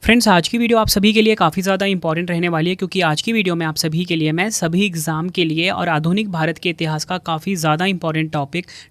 Friends, आज की video आप सभी के लिए काफ़ी ज़्यादा इंपॉर्टेंट रहने वाली है, क्योंकि आज की वीडियो में आप सभी के लिए मैं सभी एग्ज़ाम के लिए और आधुनिक भारत के इतिहास का काफ़ी ज़्यादा इंपॉर्टेंट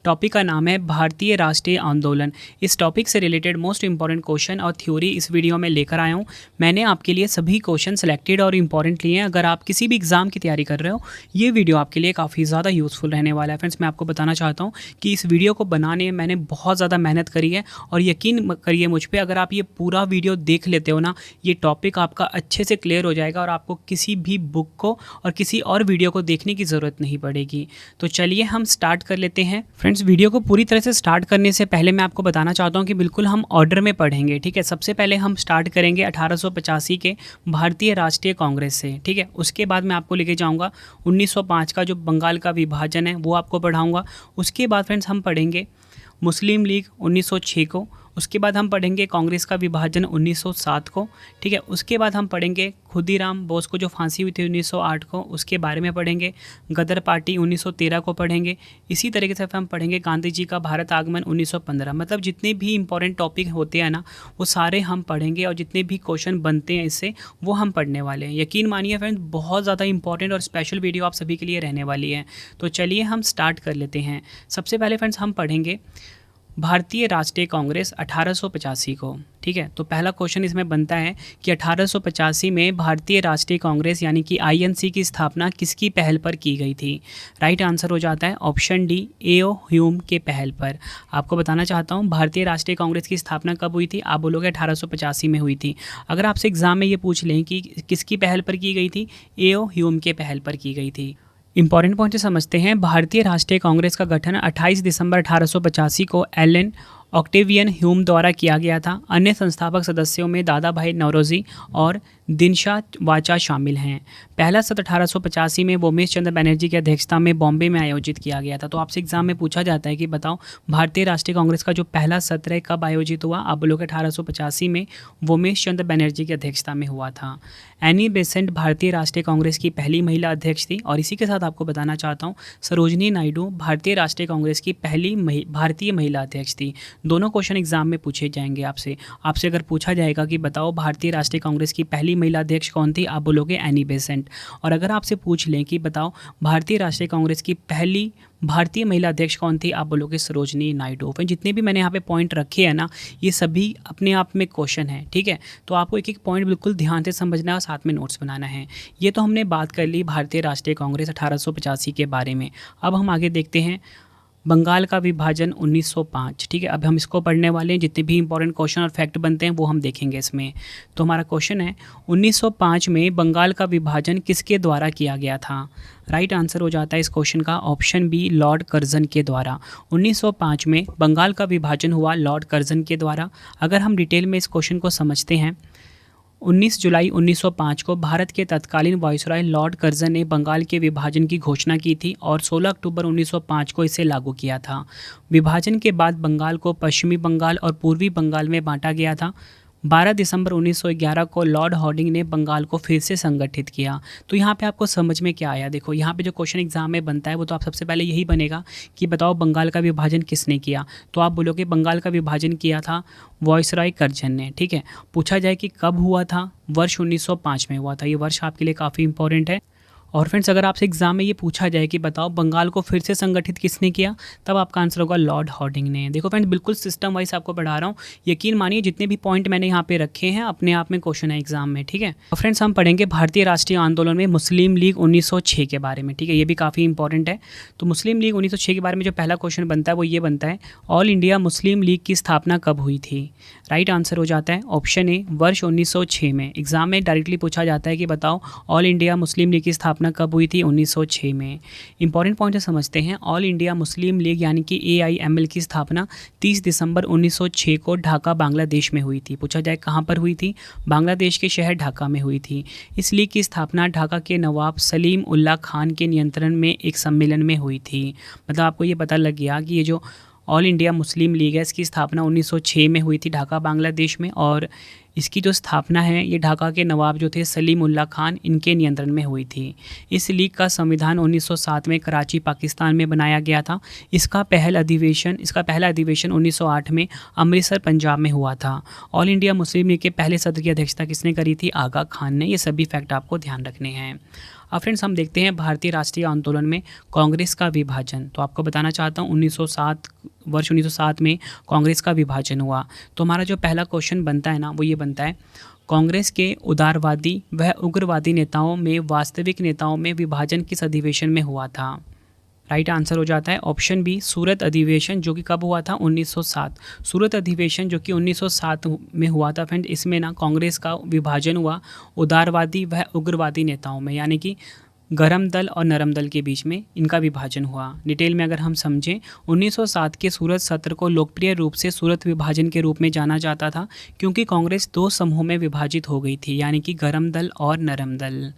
टॉपिक का नाम है भारतीय राष्ट्रीय आंदोलन। इस टॉपिक से रिलेटेड मोस्ट इंपॉर्टेंट क्वेश्चन और थ्योरी इस वीडियो में लेकर आया हूँ। मैंने आपके लिए सभी क्वेश्चन सेलेक्टेड और इंपॉर्टेंट लिए हैं। अगर आप किसी भी एग्ज़ाम की तैयारी कर रहे हो, ये वीडियो आपके लिए काफ़ी ज़्यादा यूज़फुल रहने वाला है। फ्रेंड्स, मैं आपको बताना चाहता हूँ कि इस वीडियो को बनाने में मैंने बहुत ज़्यादा मेहनत करी है, और यकीन करिए मुझ पर, अगर आप ये पूरा वीडियो देख लेते हो ना, ये टॉपिक आपका अच्छे से क्लियर हो जाएगा और आपको किसी भी बुक को और किसी और वीडियो को देखने की ज़रूरत नहीं पड़ेगी। तो चलिए हम स्टार्ट कर लेते हैं। फ्रेंड्स, वीडियो को पूरी तरह से स्टार्ट करने से पहले मैं आपको बताना चाहता हूं कि बिल्कुल हम ऑर्डर में पढ़ेंगे, ठीक है। सबसे पहले हम स्टार्ट करेंगे 1885 के भारतीय राष्ट्रीय कांग्रेस से, ठीक है। उसके बाद मैं आपको लेके जाऊँगा 1905 का जो बंगाल का विभाजन है वो आपको पढ़ाऊँगा। उसके बाद फ्रेंड्स हम पढ़ेंगे मुस्लिम लीग 1906 को। उसके बाद हम पढ़ेंगे कांग्रेस का विभाजन 1907 को, ठीक है। उसके बाद हम पढ़ेंगे खुदीराम बोस को जो फांसी हुई थी 1908 को, उसके बारे में पढ़ेंगे। गदर पार्टी 1913 को पढ़ेंगे। इसी तरीके से हम पढ़ेंगे गांधी जी का भारत आगमन 1915। मतलब जितने भी इंपॉर्टेंट टॉपिक होते हैं ना, वो सारे हम पढ़ेंगे, और जितने भी क्वेश्चन बनते हैं इससे वो हम पढ़ने वाले हैं। यकीन मानिए फ्रेंड्स, बहुत ज़्यादा इंपॉर्टेंट और स्पेशल वीडियो आप सभी के लिए रहने वाली है। तो चलिए हम स्टार्ट कर लेते हैं। सबसे पहले फ्रेंड्स हम पढ़ेंगे भारतीय राष्ट्रीय कांग्रेस 1885 को, ठीक है। तो पहला क्वेश्चन इसमें बनता है कि 1885 में भारतीय राष्ट्रीय कांग्रेस यानी कि आईएनसी की स्थापना किसकी पहल पर की गई थी? राइट आंसर हो जाता है ऑप्शन डी, ए.ओ. ह्यूम के पहल पर। आपको बताना चाहता हूँ भारतीय राष्ट्रीय कांग्रेस की स्थापना कब हुई थी? आप बोलोगे 1885 में हुई थी। अगर आपसे एग्जाम में ये पूछ लें कि किसकी पहल पर की गई थी, ए.ओ. ह्यूम के पहल पर की गई थी। इंपॉर्टेंट पॉइंट समझते हैं। भारतीय राष्ट्रीय कांग्रेस का गठन 28 दिसंबर 1885 को एलन ऑक्टेवियन ह्यूम द्वारा किया गया था। अन्य संस्थापक सदस्यों में दादा भाई नौरोजी और दिनशा वाचा शामिल हैं। पहला सत्र 1885 में वोमेश चंद्र बनर्जी की अध्यक्षता में बॉम्बे में आयोजित किया गया था। तो आपसे एग्जाम में पूछा जाता है कि बताओ भारतीय राष्ट्रीय कांग्रेस का जो पहला सत्र है कब आयोजित हुआ? आप बोलोगे 1885 में वोमेश चंद्र बनर्जी की अध्यक्षता में हुआ था। एनी बेसेंट भारतीय राष्ट्रीय कांग्रेस की पहली महिला अध्यक्ष थी। और इसी के साथ आपको बताना चाहता हूँ सरोजनी नायडू भारतीय राष्ट्रीय कांग्रेस की पहली भारतीय महिला अध्यक्ष थी। दोनों क्वेश्चन एग्जाम में पूछे जाएंगे आपसे अगर पूछा जाएगा कि बताओ भारतीय राष्ट्रीय कांग्रेस की पहली महिला अध्यक्ष कौन थी? आप बोलोगे एनी बेसेंट। और अगर आपसे पूछ लें कि बताओ भारतीय राष्ट्रीय कांग्रेस की पहली भारतीय महिला अध्यक्ष कौन थी? आप बोलोगे सरोजनी नायडू। फिर जितने भी मैंने यहाँ पे पॉइंट रखे हैं ना, ये सभी अपने आप में क्वेश्चन है, ठीक है। तो आपको एक एक पॉइंट बिल्कुल ध्यान से समझना है और साथ में नोट्स बनाना है। ये तो हमने बात कर ली भारतीय राष्ट्रीय कांग्रेस 1885 के बारे में। अब हम आगे देखते हैं बंगाल का विभाजन 1905, ठीक है। अब हम इसको पढ़ने वाले हैं। जितने भी इंपॉर्टेंट क्वेश्चन और फैक्ट बनते हैं वो हम देखेंगे इसमें। तो हमारा क्वेश्चन है 1905 में बंगाल का विभाजन किसके द्वारा किया गया था? राइट आंसर हो जाता है इस क्वेश्चन का ऑप्शन बी, लॉर्ड कर्जन के द्वारा। 1905 में बंगाल का विभाजन हुआ लॉर्ड कर्जन के द्वारा। अगर हम डिटेल में इस क्वेश्चन को समझते हैं, 19 जुलाई 1905 को भारत के तत्कालीन वायसराय लॉर्ड कर्जन ने बंगाल के विभाजन की घोषणा की थी और 16 अक्टूबर 1905 को इसे लागू किया था। विभाजन के बाद बंगाल को पश्चिमी बंगाल और पूर्वी बंगाल में बांटा गया था। 12 दिसंबर 1911 को लॉर्ड हॉर्डिंग ने बंगाल को फिर से संगठित किया। तो यहाँ पे आपको समझ में क्या आया? देखो यहाँ पे जो क्वेश्चन एग्जाम में बनता है वो तो आप सबसे पहले यही बनेगा कि बताओ बंगाल का विभाजन किसने किया? तो आप बोलोगे बंगाल का विभाजन किया था वायसराय कर्जन ने, ठीक है। पूछा जाए कि कब हुआ था? वर्ष 1905 में हुआ था। ये वर्ष आपके लिए काफ़ी इंपॉर्टेंट है। और फ्रेंड्स, अगर आपसे एग्जाम में ये पूछा जाए कि बताओ बंगाल को फिर से संगठित किसने किया, तब आपका आंसर होगा लॉर्ड हॉर्डिंग ने। देखो फ्रेंड्स, बिल्कुल सिस्टम वाइज आपको पढ़ा रहा हूँ। यकीन मानिए जितने भी पॉइंट मैंने यहाँ पे रखे हैं अपने आप में क्वेश्चन है एग्जाम में, ठीक है। और फ्रेंड्स, हम पढ़ेंगे भारतीय राष्ट्रीय आंदोलन में मुस्लिम लीग 1906 के बारे में, ठीक है। ये भी काफ़ी इंपॉर्टेंट है। तो मुस्लिम लीग 1906 के बारे में जो पहला क्वेश्चन बनता है वो ये बनता है, ऑल इंडिया मुस्लिम लीग की स्थापना कब हुई थी? राइट आंसर हो जाता है ऑप्शन ए, वर्ष 1906 में। एग्जाम में डायरेक्टली पूछा जाता है कि बताओ ऑल इंडिया मुस्लिम लीग की स्थापना कब हुई थी? 1906 में। इंपॉर्टेंट पॉइंट समझते हैं। ऑल इंडिया मुस्लिम लीग यानी कि AIML की स्थापना 30 दिसंबर 1906 को ढाका बांग्लादेश में हुई थी। पूछा जाए कहाँ पर हुई थी? बांग्लादेश के शहर ढाका में हुई थी। इस लीग की स्थापना ढाका के नवाब सलीम उल्लाह खान के नियंत्रण में एक सम्मेलन में हुई थी। मतलब आपको ये पता लग गया कि ये जो ऑल इंडिया मुस्लिम लीग है इसकी स्थापना 1906 में हुई थी ढाका बांग्लादेश में, और इसकी जो स्थापना है ये ढाका के नवाब जो थे सलीमुल्लाह खान, इनके नियंत्रण में हुई थी। इस लीग का संविधान 1907 में कराची पाकिस्तान में बनाया गया था। इसका पहला अधिवेशन 1908 में अमृतसर पंजाब में हुआ था। ऑल इंडिया मुस्लिम लीग के पहले सत्र की अध्यक्षता किसने करी थी? आगा खान ने। ये सभी फैक्ट आपको ध्यान रखने हैं। अब फ्रेंड्स हम देखते हैं भारतीय राष्ट्रीय आंदोलन में कांग्रेस का विभाजन। तो आपको बताना चाहता हूँ 1907 में कांग्रेस का विभाजन हुआ। तो हमारा जो पहला क्वेश्चन बनता है ना, वो ये बनता है, कांग्रेस के उदारवादी व उग्रवादी नेताओं में वास्तविक नेताओं में विभाजन किस अधिवेशन में हुआ था? राइट आंसर हो जाता है ऑप्शन बी, सूरत अधिवेशन, जो कि कब हुआ था? 1907। सूरत अधिवेशन जो कि 1907 में हुआ था फ्रेंड, इसमें ना कांग्रेस का विभाजन हुआ उदारवादी व उग्रवादी नेताओं में, यानी कि गरम दल और नरम दल के बीच में इनका विभाजन हुआ। डिटेल में अगर हम समझें, 1907 के सूरत सत्र को लोकप्रिय रूप से सूरत विभाजन के रूप में जाना जाता था, क्योंकि कांग्रेस दो समूह में विभाजित हो गई थी, यानी कि गरम दल और नरम दल।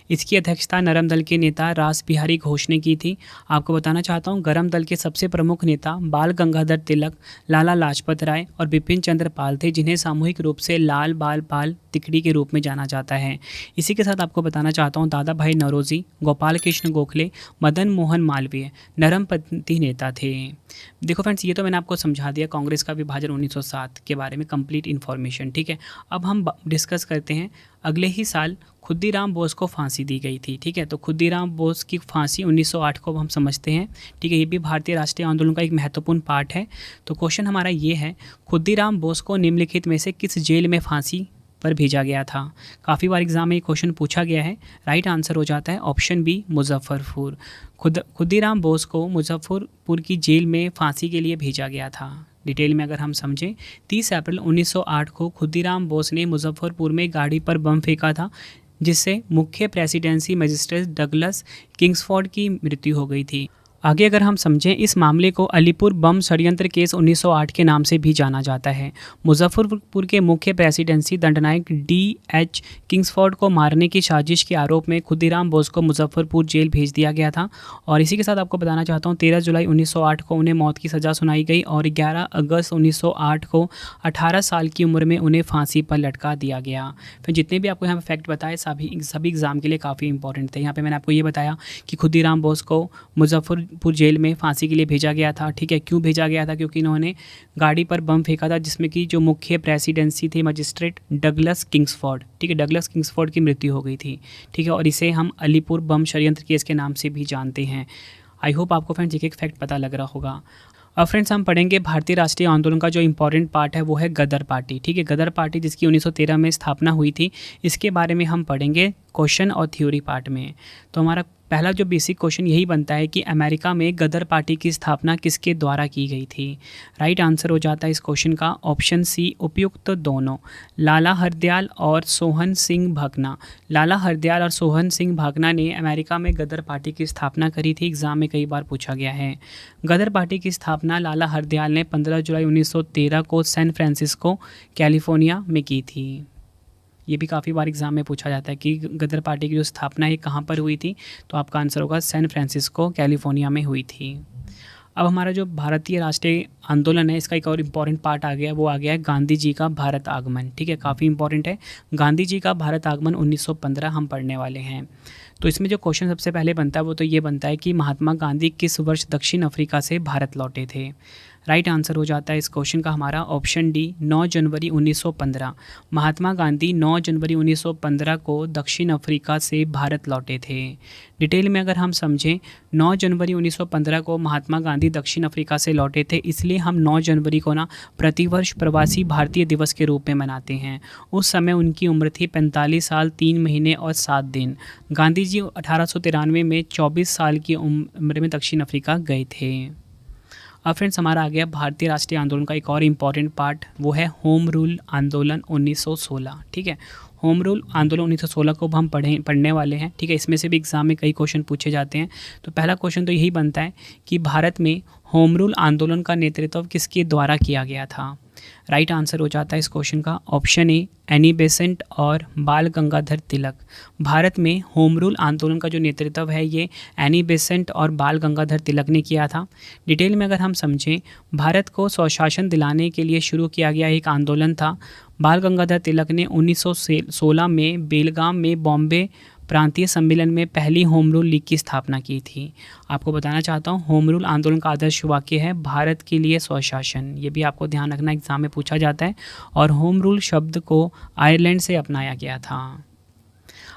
इसकी अध्यक्षता नरम दल के नेता रास बिहारी घोष ने की थी। आपको बताना चाहता हूँ, गरम दल के सबसे प्रमुख नेता बाल गंगाधर तिलक, लाला लाजपत राय और बिपिन चंद्र पाल थे, जिन्हें सामूहिक रूप से लाल बाल पाल तिकड़ी के रूप में जाना जाता है। इसी के साथ आपको बताना चाहता हूँ, दादा भाई नौरोजी, गोपाल कृष्ण गोखले, मदन मोहन मालवीय नरमपंथी नेता थे। देखो फ्रेंड्स, ये तो मैंने आपको समझा दिया कांग्रेस का विभाजन 1907 के बारे में कंप्लीट इन्फॉर्मेशन, ठीक है। अब हम डिस्कस करते हैं, अगले ही साल खुद्दीराम बोस को फांसी दी गई थी, ठीक है। तो खुद्दीराम बोस की फांसी 1908 को हम समझते हैं, ठीक है। ये भी भारतीय राष्ट्रीय आंदोलन का एक महत्वपूर्ण पार्ट है। तो क्वेश्चन हमारा ये है, खुद्दीराम बोस को निम्नलिखित में से किस जेल में फांसी पर भेजा गया था? काफ़ी बार एग्जाम में ये क्वेश्चन पूछा गया है। राइट आंसर हो जाता है ऑप्शन बी, मुजफ्फरपुर। खुद्दीराम बोस को मुजफ्फरपुर की जेल में फांसी के लिए भेजा गया था। डिटेल में अगर हम समझें, 30 अप्रैल 1908 को खुद्दीराम बोस ने मुजफ्फरपुर में गाड़ी पर बम फेंका था, जिससे मुख्य प्रेसिडेंसी मजिस्ट्रेट डगलस किंग्सफोर्ड की मृत्यु हो गई थी। आगे अगर हम समझें, इस मामले को अलीपुर बम षड्यंत्र केस 1908 के नाम से भी जाना जाता है। मुजफ्फरपुर के मुख्य प्रेसिडेंसी दंडनायक D.H. किंग्सफोर्ड को मारने की साजिश के आरोप में खुद्दीराम बोस को मुजफ्फरपुर जेल भेज दिया गया था। और इसी के साथ आपको बताना चाहता हूँ, 13 जुलाई 1908 को उन्हें मौत की सज़ा सुनाई गई और 11 अगस्त 1908 को 18 साल की उम्र में उन्हें फांसी पर लटका दिया गया। फिर जितने भी आपको यहाँ पर फैक्ट बताए, सभी एग्जाम के लिए काफ़ी इंपॉर्टेंट थे। यहाँ पर मैंने आपको ये बताया कि खुद्दीराम बोस को मुजफ्फरपुर जेल में फांसी के लिए भेजा गया था, ठीक है। क्यों भेजा गया था? क्योंकि इन्होंने गाड़ी पर बम फेंका था, जिसमें कि जो मुख्य प्रेसिडेंसी थे मजिस्ट्रेट डगलस किंग्सफोर्ड, ठीक है, डगलस किंग्सफोर्ड की मृत्यु हो गई थी, ठीक है। और इसे हम अलीपुर बम षड्यंत्र केस के नाम से भी जानते हैं। आई होप आपको फ्रेंड्स एक फैक्ट पता लग रहा होगा। अब फ्रेंड्स हम पढ़ेंगे भारतीय राष्ट्रीय आंदोलन का जो इंपॉर्टेंट पार्ट है वो है गदर पार्टी, ठीक है। गदर पार्टी जिसकी 1913 में स्थापना हुई थी, इसके बारे में हम पढ़ेंगे क्वेश्चन और थ्योरी पार्ट में। तो हमारा पहला जो बेसिक क्वेश्चन यही बनता है कि अमेरिका में गदर पार्टी की स्थापना किसके द्वारा की गई थी? राइट आंसर हो जाता है इस क्वेश्चन का ऑप्शन सी, उपयुक्त दोनों, लाला हरदयाल और सोहन सिंह भाकना। लाला हरदयाल और सोहन सिंह भाकना ने अमेरिका में गदर पार्टी की स्थापना करी थी। एग्जाम में कई बार पूछा गया है। गदर पार्टी की स्थापना लाला हरदयाल ने 15 जुलाई 1913 को सैन फ्रांसिस्को कैलिफोर्निया में की थी। ये भी काफ़ी बार एग्जाम में पूछा जाता है कि गदर पार्टी की जो स्थापना है कहाँ पर हुई थी, तो आपका आंसर होगा सैन फ्रांसिस्को कैलिफोर्निया में हुई थी। अब हमारा जो भारतीय राष्ट्रीय आंदोलन है, इसका एक और इम्पॉर्टेंट पार्ट आ गया, वो आ गया है गांधी जी का भारत आगमन, ठीक है। काफ़ी इंपॉर्टेंट है गांधी जी का भारत आगमन 1915 हम पढ़ने वाले हैं। तो इसमें जो क्वेश्चन सबसे पहले बनता है वो तो ये बनता है कि महात्मा गांधी किस वर्ष दक्षिण अफ्रीका से भारत लौटे थे? राइट आंसर हो जाता है इस क्वेश्चन का हमारा ऑप्शन डी, 9 जनवरी 1915। महात्मा गांधी 9 जनवरी 1915 को दक्षिण अफ्रीका से भारत लौटे थे। डिटेल में अगर हम समझें, 9 जनवरी 1915 को महात्मा गांधी दक्षिण अफ्रीका से लौटे थे, इसलिए हम 9 जनवरी को ना प्रतिवर्ष प्रवासी भारतीय दिवस के रूप में मनाते हैं। उस समय उनकी उम्र थी 45 साल 3 महीने और 7 दिन। गांधी जी 1893 में 24 साल की उम्र में दक्षिण अफ्रीका गए थे। अब फ्रेंड्स हमारा आ गया भारतीय राष्ट्रीय आंदोलन का एक और इम्पॉर्टेंट पार्ट, वो है होम रूल आंदोलन 1916, ठीक है। होम रूल आंदोलन 1916 को हम पढ़ने वाले हैं, ठीक है। इसमें से भी एग्जाम में कई क्वेश्चन पूछे जाते हैं। तो पहला क्वेश्चन तो यही बनता है कि भारत में होम रूल आंदोलन का नेतृत्व किसके द्वारा किया गया था? राइट आंसर हो जाता है इस क्वेश्चन का ऑप्शन ए एनी बेसेंट और बाल गंगाधर तिलक। भारत में होम रूल आंदोलन का जो नेतृत्व है ये एनी बेसेंट और बाल गंगाधर तिलक ने किया था। डिटेल में अगर हम समझें, भारत को स्वशासन दिलाने के लिए शुरू किया गया एक आंदोलन था। बाल गंगाधर तिलक ने 1916 में बेलगाम में बॉम्बे प्रांतीय सम्मेलन में पहली होम रूल लीग की स्थापना की थी। आपको बताना चाहता हूँ, होम रूल आंदोलन का आदर्श वाक्य है भारत के लिए स्वशासन। ये भी आपको ध्यान रखना, एग्जाम में पूछा जाता है। और होम रूल शब्द को आयरलैंड से अपनाया गया था।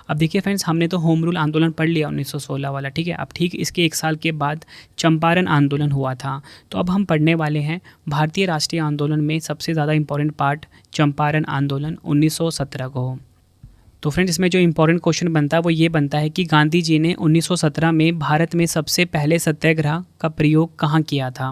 अब देखिए फ्रेंड्स, हमने तो होम रूल आंदोलन पढ़ लिया 1916 वाला, ठीक है। अब ठीक इसके 1 साल के बाद चंपारण आंदोलन हुआ था। तो अब हम पढ़ने वाले हैं भारतीय राष्ट्रीय आंदोलन में सबसे ज़्यादा इंपॉर्टेंट पार्ट चंपारण आंदोलन 1917 को। तो फ्रेंड्स, इसमें जो इंपॉर्टेंट क्वेश्चन बनता है वो ये बनता है कि गांधी जी ने 1917 में भारत में सबसे पहले सत्याग्रह का प्रयोग कहाँ किया था।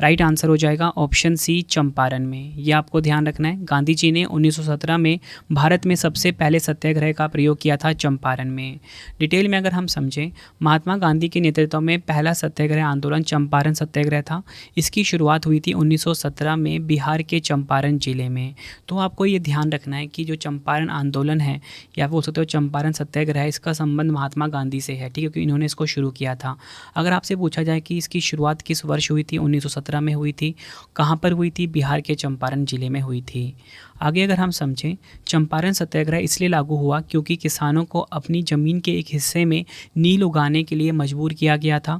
राइट आंसर हो जाएगा ऑप्शन सी चंपारण में। ये आपको ध्यान रखना है, गांधी जी ने 1917 में भारत में सबसे पहले सत्याग्रह का प्रयोग किया था चंपारण में। डिटेल में अगर हम समझें, महात्मा गांधी के नेतृत्व में पहला सत्याग्रह आंदोलन चंपारण सत्याग्रह था। इसकी शुरुआत हुई थी 1917 में बिहार के चंपारण जिले में। तो आपको ये ध्यान रखना है कि जो चंपारण आंदोलन है या बोल सकते हो चंपारण सत्याग्रह, इसका संबंध महात्मा गांधी से है, ठीक है, क्योंकि इन्होंने इसको शुरू किया था। अगर आपसे पूछा जाए कि इसकी शुरुआत किस वर्ष हुई थी, 1917 में हुई थी। कहाँ पर हुई थी? बिहार के चंपारण जिले में हुई थी। आगे अगर हम समझें, चंपारण सत्याग्रह इसलिए लागू हुआ क्योंकि किसानों को अपनी ज़मीन के एक हिस्से में नील उगाने के लिए मजबूर किया गया था।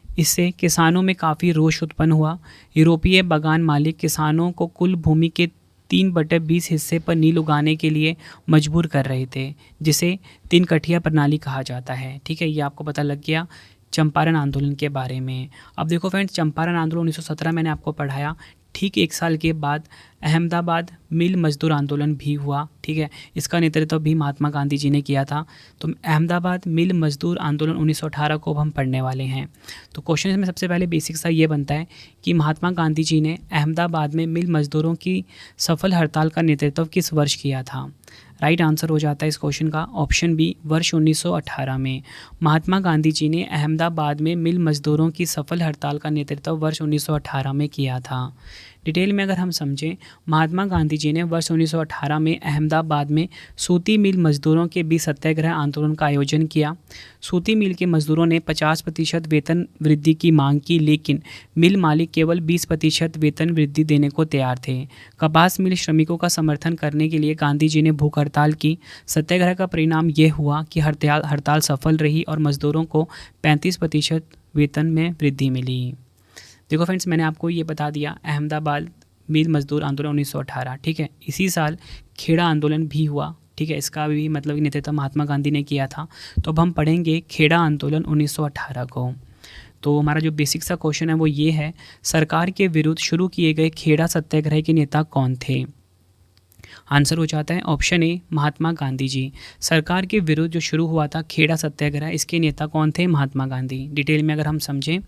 इससे किसानों में काफ़ी रोष उत्पन्न हुआ। यूरोपीय बागान मालिक किसानों को कुल भूमि के 3/20 हिस्से पर नील उगाने के लिए मजबूर कर रहे थे, जिसे 3 कठिया प्रणाली कहा जाता है, ठीक है। ये आपको पता लग गया चंपारण आंदोलन के बारे में। अब देखो फ्रेंड्स, चंपारण आंदोलन 1917 मैंने आपको पढ़ाया। ठीक 1 साल के बाद अहमदाबाद मिल मजदूर आंदोलन भी हुआ, ठीक है। इसका नेतृत्व भी महात्मा गांधी जी ने किया था। तो अहमदाबाद मिल मजदूर आंदोलन 1918 को हम पढ़ने वाले हैं। तो क्वेश्चन में सबसे पहले बेसिक सा ये बनता है कि महात्मा गांधी जी ने अहमदाबाद में मिल मजदूरों की सफल हड़ताल का नेतृत्व किस वर्ष किया था। राइट आंसर हो जाता है इस क्वेश्चन का ऑप्शन बी वर्ष 1918 में। महात्मा गांधी जी ने अहमदाबाद में मिल मजदूरों की सफल हड़ताल का नेतृत्व वर्ष 1918 में किया था। डिटेल में अगर हम समझें, महात्मा गांधी जी ने वर्ष 1918 में अहमदाबाद में सूती मिल मजदूरों के बीच सत्याग्रह आंदोलन का आयोजन किया। सूती मिल के मजदूरों ने 50% वेतन वृद्धि की मांग की, लेकिन मिल मालिक केवल 20% वेतन वृद्धि देने को तैयार थे। कपास मिल श्रमिकों का समर्थन करने के लिए गांधी जी ने भूख हड़ताल की। सत्याग्रह का परिणाम यह हुआ कि हड़ताल सफल रही और मजदूरों को 35% वेतन में वृद्धि मिली। देखो फ्रेंड्स, मैंने आपको ये बता दिया अहमदाबाद मिल मजदूर आंदोलन 1918, ठीक है। इसी साल खेड़ा आंदोलन भी हुआ, ठीक है। इसका भी मतलब नेतृत्व महात्मा गांधी ने किया था। तो अब हम पढ़ेंगे खेड़ा आंदोलन 1918 को। तो हमारा जो बेसिक सा क्वेश्चन है वो ये है, सरकार के विरुद्ध शुरू किए गए खेड़ा सत्याग्रह के नेता कौन थे। आंसर हो जाता है ऑप्शन ए महात्मा गांधी जी। सरकार के विरुद्ध जो शुरू हुआ था खेड़ा सत्याग्रह, इसके नेता कौन थे? महात्मा गांधी। डिटेल में अगर हम समझें,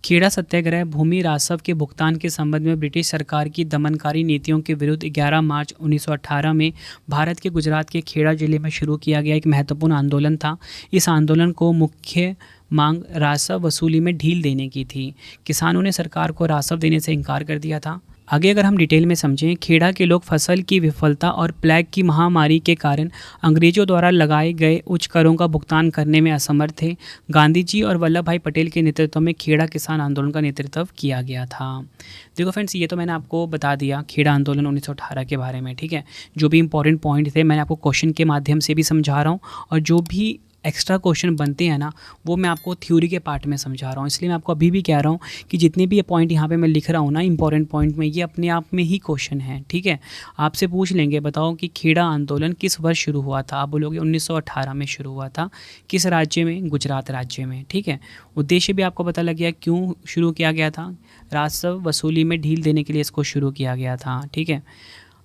खेड़ा सत्याग्रह भूमि राजस्व के भुगतान के संबंध में ब्रिटिश सरकार की दमनकारी नीतियों के विरुद्ध 11 मार्च 1918 में भारत के गुजरात के खेड़ा जिले में शुरू किया गया एक महत्वपूर्ण आंदोलन था। इस आंदोलन को मुख्य मांग राजस्व वसूली में ढील देने की थी। किसानों ने सरकार को राजस्व देने से इनकार कर दिया था। आगे अगर हम डिटेल में समझें, खेड़ा के लोग फसल की विफलता और प्लेग की महामारी के कारण अंग्रेजों द्वारा लगाए गए उच्च करों का भुगतान करने में असमर्थ थे। गांधी जी और वल्लभ भाई पटेल के नेतृत्व में खेड़ा किसान आंदोलन का नेतृत्व किया गया था। देखो फ्रेंड्स, ये तो मैंने आपको बता दिया खेड़ा आंदोलन 1918 के बारे में, ठीक है। जो भी इंपॉर्टेंट पॉइंट थे मैंने आपको क्वेश्चन के माध्यम से भी समझा रहा हूँ, और जो भी एक्स्ट्रा क्वेश्चन बनते हैं ना, वो मैं आपको थ्योरी के पार्ट में समझा रहा हूँ। इसलिए मैं आपको अभी भी कह रहा हूँ कि जितने भी ये पॉइंट यहाँ पे मैं लिख रहा हूँ ना इंपॉर्टेंट पॉइंट में, ये अपने आप में ही क्वेश्चन है, ठीक है। आपसे पूछ लेंगे, बताओ कि खेड़ा आंदोलन किस वर्ष शुरू हुआ था। आप बोलोगे 1918 में शुरू हुआ था। किस राज्य में? गुजरात राज्य में, ठीक है। उद्देश्य भी आपको पता लग गया क्यों शुरू किया गया था। राजस्व वसूली में ढील देने के लिए इसको शुरू किया गया था, ठीक है।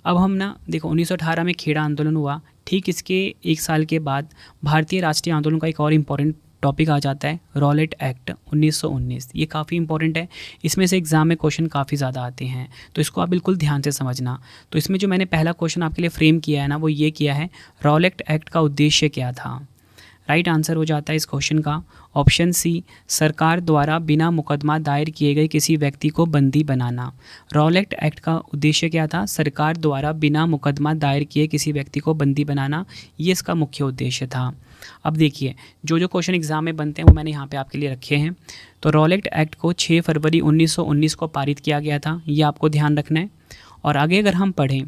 अब हम ना देखो 1918 में खेड़ा आंदोलन हुआ। ठीक इसके 1 साल के बाद भारतीय राष्ट्रीय आंदोलन का एक और इम्पॉर्टेंट टॉपिक आ जाता है, रॉलेट एक्ट 1919। ये काफ़ी इंपॉर्टेंट है, इसमें से एग्जाम में क्वेश्चन काफ़ी ज़्यादा आते हैं, तो इसको आप बिल्कुल ध्यान से समझना। तो इसमें जो मैंने पहला क्वेश्चन आपके लिए फ्रेम किया है ना, वो ये किया है, रॉलेट एक्ट का उद्देश्य क्या था। राइट आंसर हो जाता है इस क्वेश्चन का ऑप्शन सी, सरकार द्वारा बिना मुकदमा दायर किए गए किसी व्यक्ति को बंदी बनाना। रॉलेट एक्ट का उद्देश्य क्या था? सरकार द्वारा बिना मुकदमा दायर किए किसी व्यक्ति को बंदी बनाना, ये इसका मुख्य उद्देश्य था। अब देखिए जो जो क्वेश्चन एग्जाम में बनते हैं वो मैंने यहाँ पे आपके लिए रखे हैं। तो रॉलेट एक्ट को 6 फरवरी 1919 को पारित किया गया था, ये आपको ध्यान रखना है। और आगे अगर हम पढ़ें,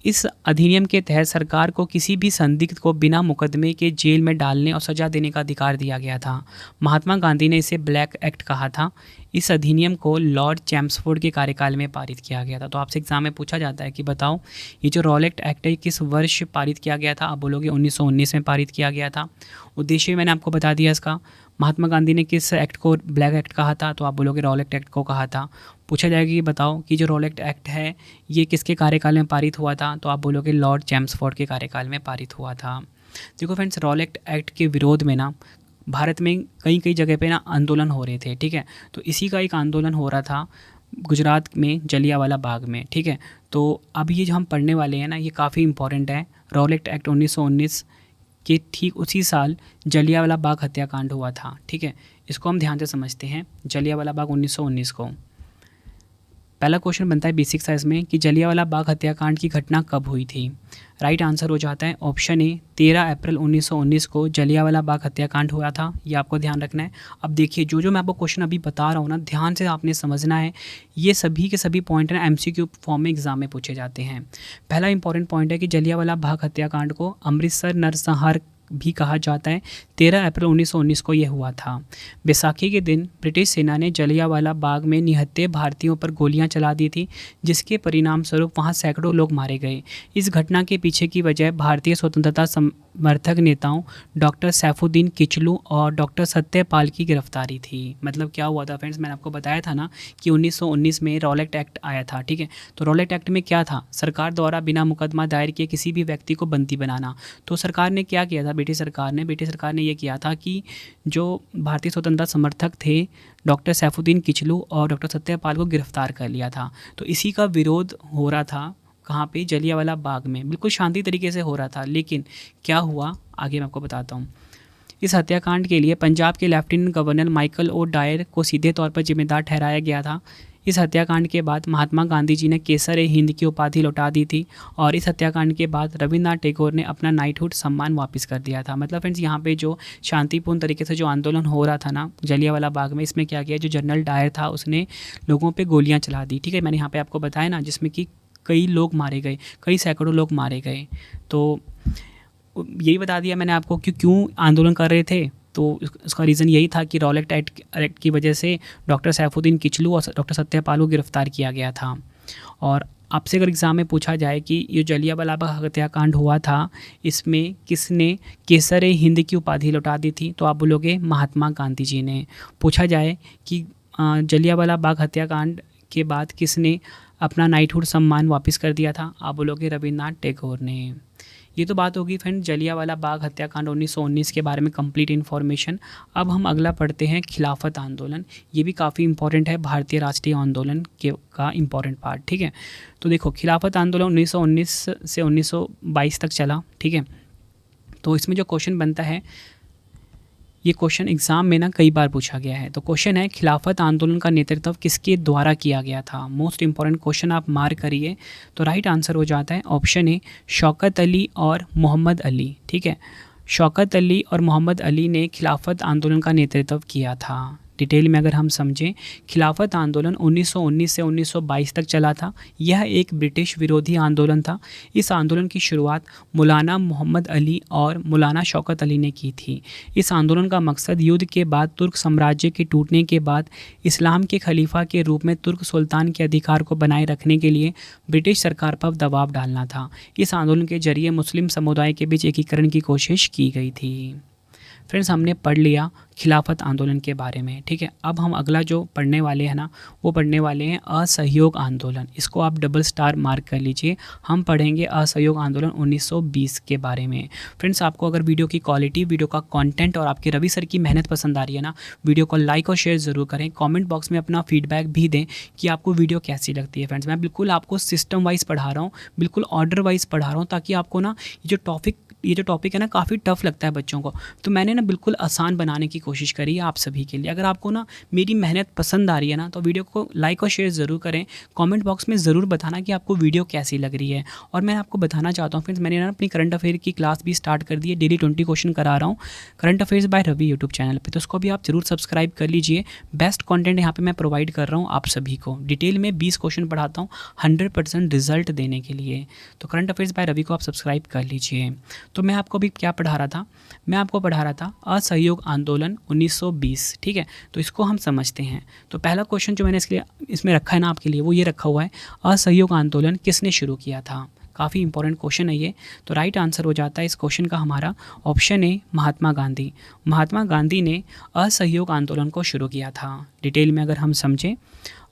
इस अधिनियम के तहत सरकार को किसी भी संदिग्ध को बिना मुकदमे के जेल में डालने और सजा देने का अधिकार दिया गया था। महात्मा गांधी ने इसे ब्लैक एक्ट कहा था। इस अधिनियम को लॉर्ड चैम्सफोर्ड के कार्यकाल में पारित किया गया था। तो आपसे एग्जाम में पूछा जाता है कि बताओ ये जो रॉलेट एक्ट है किस वर्ष पारित किया गया था? आप बोलोगे 1919 में पारित किया गया था। उद्देश्य मैंने आपको बता दिया इसका। महात्मा गांधी ने किस एक्ट को ब्लैक एक्ट कहा था? तो आप बोलोगे रॉलेट एक्ट को कहा था। पूछा जाएगा कि बताओ कि जो रॉलेट एक्ट है ये किसके कार्यकाल में पारित हुआ था? तो आप बोलोगे लॉर्ड चैम्सफोर्ड के कार्यकाल में पारित हुआ था। देखो फ्रेंड्स, रॉलेट एक्ट के विरोध में ना भारत में कई कई जगह पे ना आंदोलन हो रहे थे, ठीक है। तो इसी का एक आंदोलन हो रहा था गुजरात में जलियांवाला बाग में, ठीक है। तो अब ये जो हम पढ़ने वाले हैं ना ये काफ़ी इंपॉर्टेंट है। रॉलेट एक्ट 1919 के ठीक उसी साल जलियांवाला बाग हत्याकांड हुआ था, ठीक है। इसको हम ध्यान से समझते हैं, जलियांवाला बाग 1919 को। पहला क्वेश्चन बनता है बेसिक साइंस में कि जलियांवाला बाग हत्याकांड की घटना कब हुई थी? राइट आंसर हो जाता है ऑप्शन ए, 13 अप्रैल 1919 को जलियांवाला बाग हत्याकांड हुआ था। ये आपको ध्यान रखना है। अब देखिए जो जो मैं आपको क्वेश्चन अभी बता रहा हूँ ना, ध्यान से आपने समझना है। ये सभी के सभी पॉइंट ना MCQ फॉर्म में एग्जाम में पूछे जाते हैं। पहला इंपॉर्टेंट पॉइंट है कि जलियांवाला बाग हत्याकांड को अमृतसर नरसंहार भी कहा जाता है। 13 अप्रैल 1919 को यह हुआ था। बैसाखी के दिन ब्रिटिश सेना ने जलियांवाला बाग में निहत्थे भारतीयों पर गोलियां चला दी थी, जिसके परिणाम स्वरूप वहां सैकड़ों लोग मारे गए। इस घटना के पीछे की वजह भारतीय स्वतंत्रता समर्थक नेताओं डॉक्टर सैफुद्दीन किचलू और डॉक्टर सत्यपाल की गिरफ्तारी थी। मतलब क्या हुआ था फ्रेंड्स, मैंने आपको बताया था ना कि 1919 में रॉलेट एक्ट आया था, ठीक है। तो रॉलेट एक्ट में क्या था? सरकार द्वारा बिना मुकदमा दायर किए किसी भी व्यक्ति को बंदी बनाना। तो सरकार ने क्या किया था? ब्रिटिश सरकार ने ये किया था कि जो भारतीय स्वतंत्रता समर्थक थे डॉक्टर सैफुद्दीन किचलू और डॉक्टर सत्यपाल को गिरफ्तार कर लिया था। तो इसी का विरोध हो रहा था कहाँ पे? जलियांवाला बाग में। बिल्कुल शांति तरीके से हो रहा था, लेकिन क्या हुआ आगे मैं आपको बताता हूँ। इस हत्याकांड के लिए पंजाब के lieutenant governor Michael O'Dwyer को सीधे तौर पर जिम्मेदार ठहराया गया था। इस हत्याकांड के बाद महात्मा गांधी जी ने केसर ए हिंद की उपाधि लौटा दी थी और इस हत्याकांड के बाद रविन्द्रनाथ टैगोर ने अपना नाइटहुड सम्मान वापस कर दिया था। मतलब फ्रेंड्स यहाँ पे जो शांतिपूर्ण तरीके से जो आंदोलन हो रहा था ना जलियांवाला बाग में, इसमें क्या किया, जो जनरल डायर था उसने लोगों पे गोलियां चला दी, ठीक है। मैंने यहाँ पे आपको बताया ना, जिसमें कि कई लोग मारे गए, कई सैकड़ों लोग मारे गए। तो यही बता दिया मैंने आपको कि क्यों आंदोलन कर रहे थे। तो उसका रीज़न यही था कि रॉलेट एक्ट की वजह से डॉक्टर सैफुद्दीन किचलू और डॉक्टर सत्यपाल को गिरफ्तार किया गया था। और आपसे अगर एग्ज़ाम में पूछा जाए कि ये जलियांवाला बाग हत्याकांड हुआ था, इसमें किसने केसर ए हिंद की उपाधि लौटा दी थी? तो आप बोलोगे महात्मा गांधी जी ने। पूछा जाए कि जलियांवाला बाग हत्याकांड के बाद किसने अपना नाइटहुड सम्मान वापस कर दिया था? आप बोलोगे रविन्द्रनाथ टैगोर ने। ये तो बात होगी फ्रेंड जलियांवाला बाग हत्याकांड 1919 के बारे में कंप्लीट इन्फॉर्मेशन। अब हम अगला पढ़ते हैं खिलाफत आंदोलन। ये भी काफ़ी इंपॉर्टेंट है, भारतीय राष्ट्रीय आंदोलन का इंपॉर्टेंट पार्ट, ठीक है। तो देखो खिलाफत आंदोलन 1919 से 1922 तक चला, ठीक है। तो इसमें जो क्वेश्चन बनता है, ये क्वेश्चन एग्जाम में ना कई बार पूछा गया है। तो क्वेश्चन है खिलाफत आंदोलन का नेतृत्व किसके द्वारा किया गया था? मोस्ट इंपॉर्टेंट क्वेश्चन, आप मार्क करिए। तो राइट आंसर हो जाता है ऑप्शन ए, शौकत अली और मोहम्मद अली, ठीक है। शौकत अली और मोहम्मद अली ने खिलाफत आंदोलन का नेतृत्व किया था। डिटेल में अगर हम समझें, खिलाफत आंदोलन 1919 से 1922 तक चला था। यह एक ब्रिटिश विरोधी आंदोलन था। इस आंदोलन की शुरुआत मौलाना मोहम्मद अली और मौलाना शौकत अली ने की थी। इस आंदोलन का मकसद युद्ध के बाद तुर्क साम्राज्य के टूटने के बाद इस्लाम के खलीफा के रूप में तुर्क सुल्तान के अधिकार को बनाए रखने के लिए ब्रिटिश सरकार पर दबाव डालना था। इस आंदोलन के जरिए मुस्लिम समुदाय के बीच एकीकरण की कोशिश की गई थी। फ्रेंड्स, हमने पढ़ लिया खिलाफत आंदोलन के बारे में, ठीक है। अब हम अगला जो पढ़ने वाले हैं ना, वो पढ़ने वाले हैं असहयोग आंदोलन। इसको आप डबल स्टार मार्क कर लीजिए। हम पढ़ेंगे असहयोग आंदोलन 1920 के बारे में। फ्रेंड्स, आपको अगर वीडियो की क्वालिटी, वीडियो का कंटेंट और आपके रवि सर की मेहनत पसंद आ रही है ना, वीडियो को लाइक और शेयर ज़रूर करें। कॉमेंट बॉक्स में अपना फीडबैक भी दें कि आपको वीडियो कैसी लगती है। फ्रेंड्स, मैं बिल्कुल आपको सिस्टम वाइज पढ़ा रहा हूँ, बिल्कुल ऑर्डर वाइज पढ़ा रहा हूँ, ताकि आपको ना ये जो ये जो टॉपिक है ना काफ़ी टफ लगता है बच्चों को, तो मैंने ना बिल्कुल आसान बनाने की कोशिश करी है आप सभी के लिए। अगर आपको ना मेरी मेहनत पसंद आ रही है ना तो वीडियो को लाइक और शेयर ज़रूर करें। कमेंट बॉक्स में ज़रूर बताना कि आपको वीडियो कैसी लग रही है। और मैं आपको बताना चाहता हूँ फ्रेंड्स, मैंने ना अपनी करंट अफेयर की क्लास भी स्टार्ट कर दी है, डेली 20 क्वेश्चन करा रहा हूँ current affairs by Ravi YouTube channel पे, तो उसको भी आप जरूर सब्सक्राइब कर लीजिए। बेस्ट कंटेंट यहाँ पे मैं प्रोवाइड कर रहा हूँ आप सभी को। डिटेल में 20 क्वेश्चन पढ़ाता हूँ 100% रिजल्ट देने के लिए, तो करंट अफेयर्स बाय रवि को आप सब्सक्राइब कर लीजिए। तो मैं आपको अभी क्या पढ़ा रहा था, मैं आपको पढ़ा रहा था असहयोग आंदोलन 1920, ठीक है। तो इसको हम समझते हैं। तो पहला क्वेश्चन जो मैंने इसमें रखा है ना आपके लिए, वो ये रखा हुआ है, असहयोग आंदोलन किसने शुरू किया था। काफ़ी इंपॉर्टेंट क्वेश्चन है ये। तो राइट आंसर हो जाता है इस क्वेश्चन का हमारा ऑप्शन ए, महात्मा गांधी। महात्मा गांधी ने असहयोग आंदोलन को शुरू किया था। डिटेल में अगर हम समझें,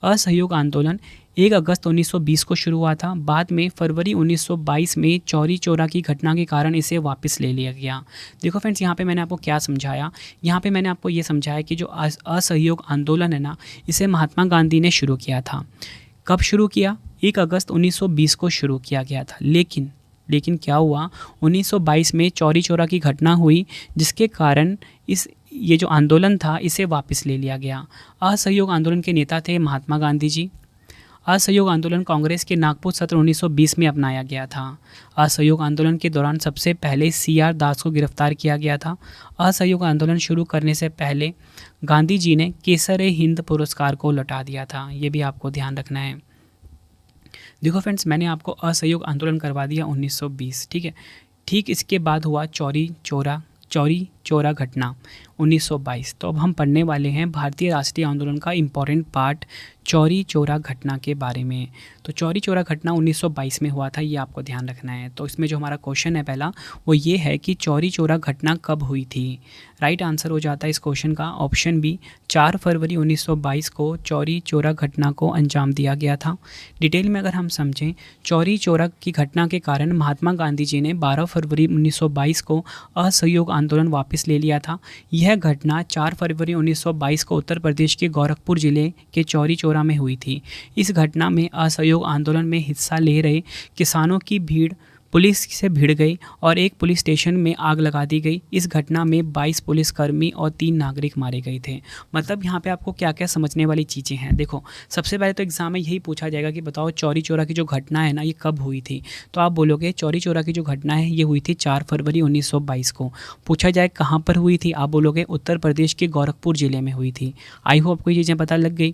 असहयोग आंदोलन 1 अगस्त 1920 को शुरू हुआ था। बाद में फरवरी 1922 में चौरी चौरा की घटना के कारण इसे वापस ले लिया गया। देखो फ्रेंड्स, यहाँ पे मैंने आपको क्या समझाया, यहाँ पे मैंने आपको ये समझाया कि जो असहयोग आंदोलन है ना, इसे महात्मा गांधी ने शुरू किया था। कब शुरू किया? 1 अगस्त 1920 को शुरू किया गया था। लेकिन क्या हुआ, 1922 में चौरी चौरा की घटना हुई, जिसके कारण ये जो आंदोलन था इसे वापस ले लिया गया। असहयोग आंदोलन के नेता थे महात्मा गांधी जी। असहयोग आंदोलन कांग्रेस के नागपुर सत्र 1920 में अपनाया गया था। असहयोग आंदोलन के दौरान सबसे पहले CR दास को गिरफ्तार किया गया था। असहयोग आंदोलन शुरू करने से पहले गांधी जी ने केसर-ए-हिंद पुरस्कार को लौटा दिया था। ये भी आपको ध्यान रखना है। देखो फ्रेंड्स, मैंने आपको असहयोग आंदोलन करवा दिया 1920, ठीक है। ठीक इसके बाद हुआ चौरी चौरा घटना 1922। तो अब हम पढ़ने वाले हैं भारतीय राष्ट्रीय आंदोलन का इम्पॉर्टेंट पार्ट, चौरी चौरा घटना के बारे में। तो चौरी चौरा घटना 1922 में हुआ था, ये आपको ध्यान रखना है। तो इसमें जो हमारा क्वेश्चन है पहला, वो ये है कि चौरी चौरा घटना कब हुई थी। राइट आंसर हो जाता है इस क्वेश्चन का ऑप्शन बी, 4 फरवरी 1922 को चौरी चौरा घटना को अंजाम दिया गया था। डिटेल में अगर हम समझें, चौरी चौरा की घटना के कारण महात्मा गांधी जी ने 12 फरवरी 1922 को असहयोग आंदोलन वापस ले लिया था। यह घटना 4 फरवरी 1922 को उत्तर प्रदेश के गोरखपुर जिले के चौरी चौरा में हुई थी। इस घटना में असहयोग आंदोलन में हिस्सा ले रहे किसानों की भीड़ पुलिस से भिड़ गई और एक पुलिस स्टेशन में आग लगा दी गई। इस घटना में 22 पुलिसकर्मी और 3 नागरिक मारे गए थे। मतलब यहाँ पे आपको क्या क्या समझने वाली चीज़ें हैं। देखो, सबसे पहले तो एग्जाम में यही पूछा जाएगा कि बताओ चौरी चौरा की जो घटना है ना, ये कब हुई थी। तो आप बोलोगे चौरी चौरा की जो घटना है ये हुई थी 4 फरवरी 1922 को। पूछा जाए कहाँ पर हुई थी, आप बोलोगे उत्तर प्रदेश के गोरखपुर ज़िले में हुई थी। आई होप आपको ये चीज़ें पता लग गई।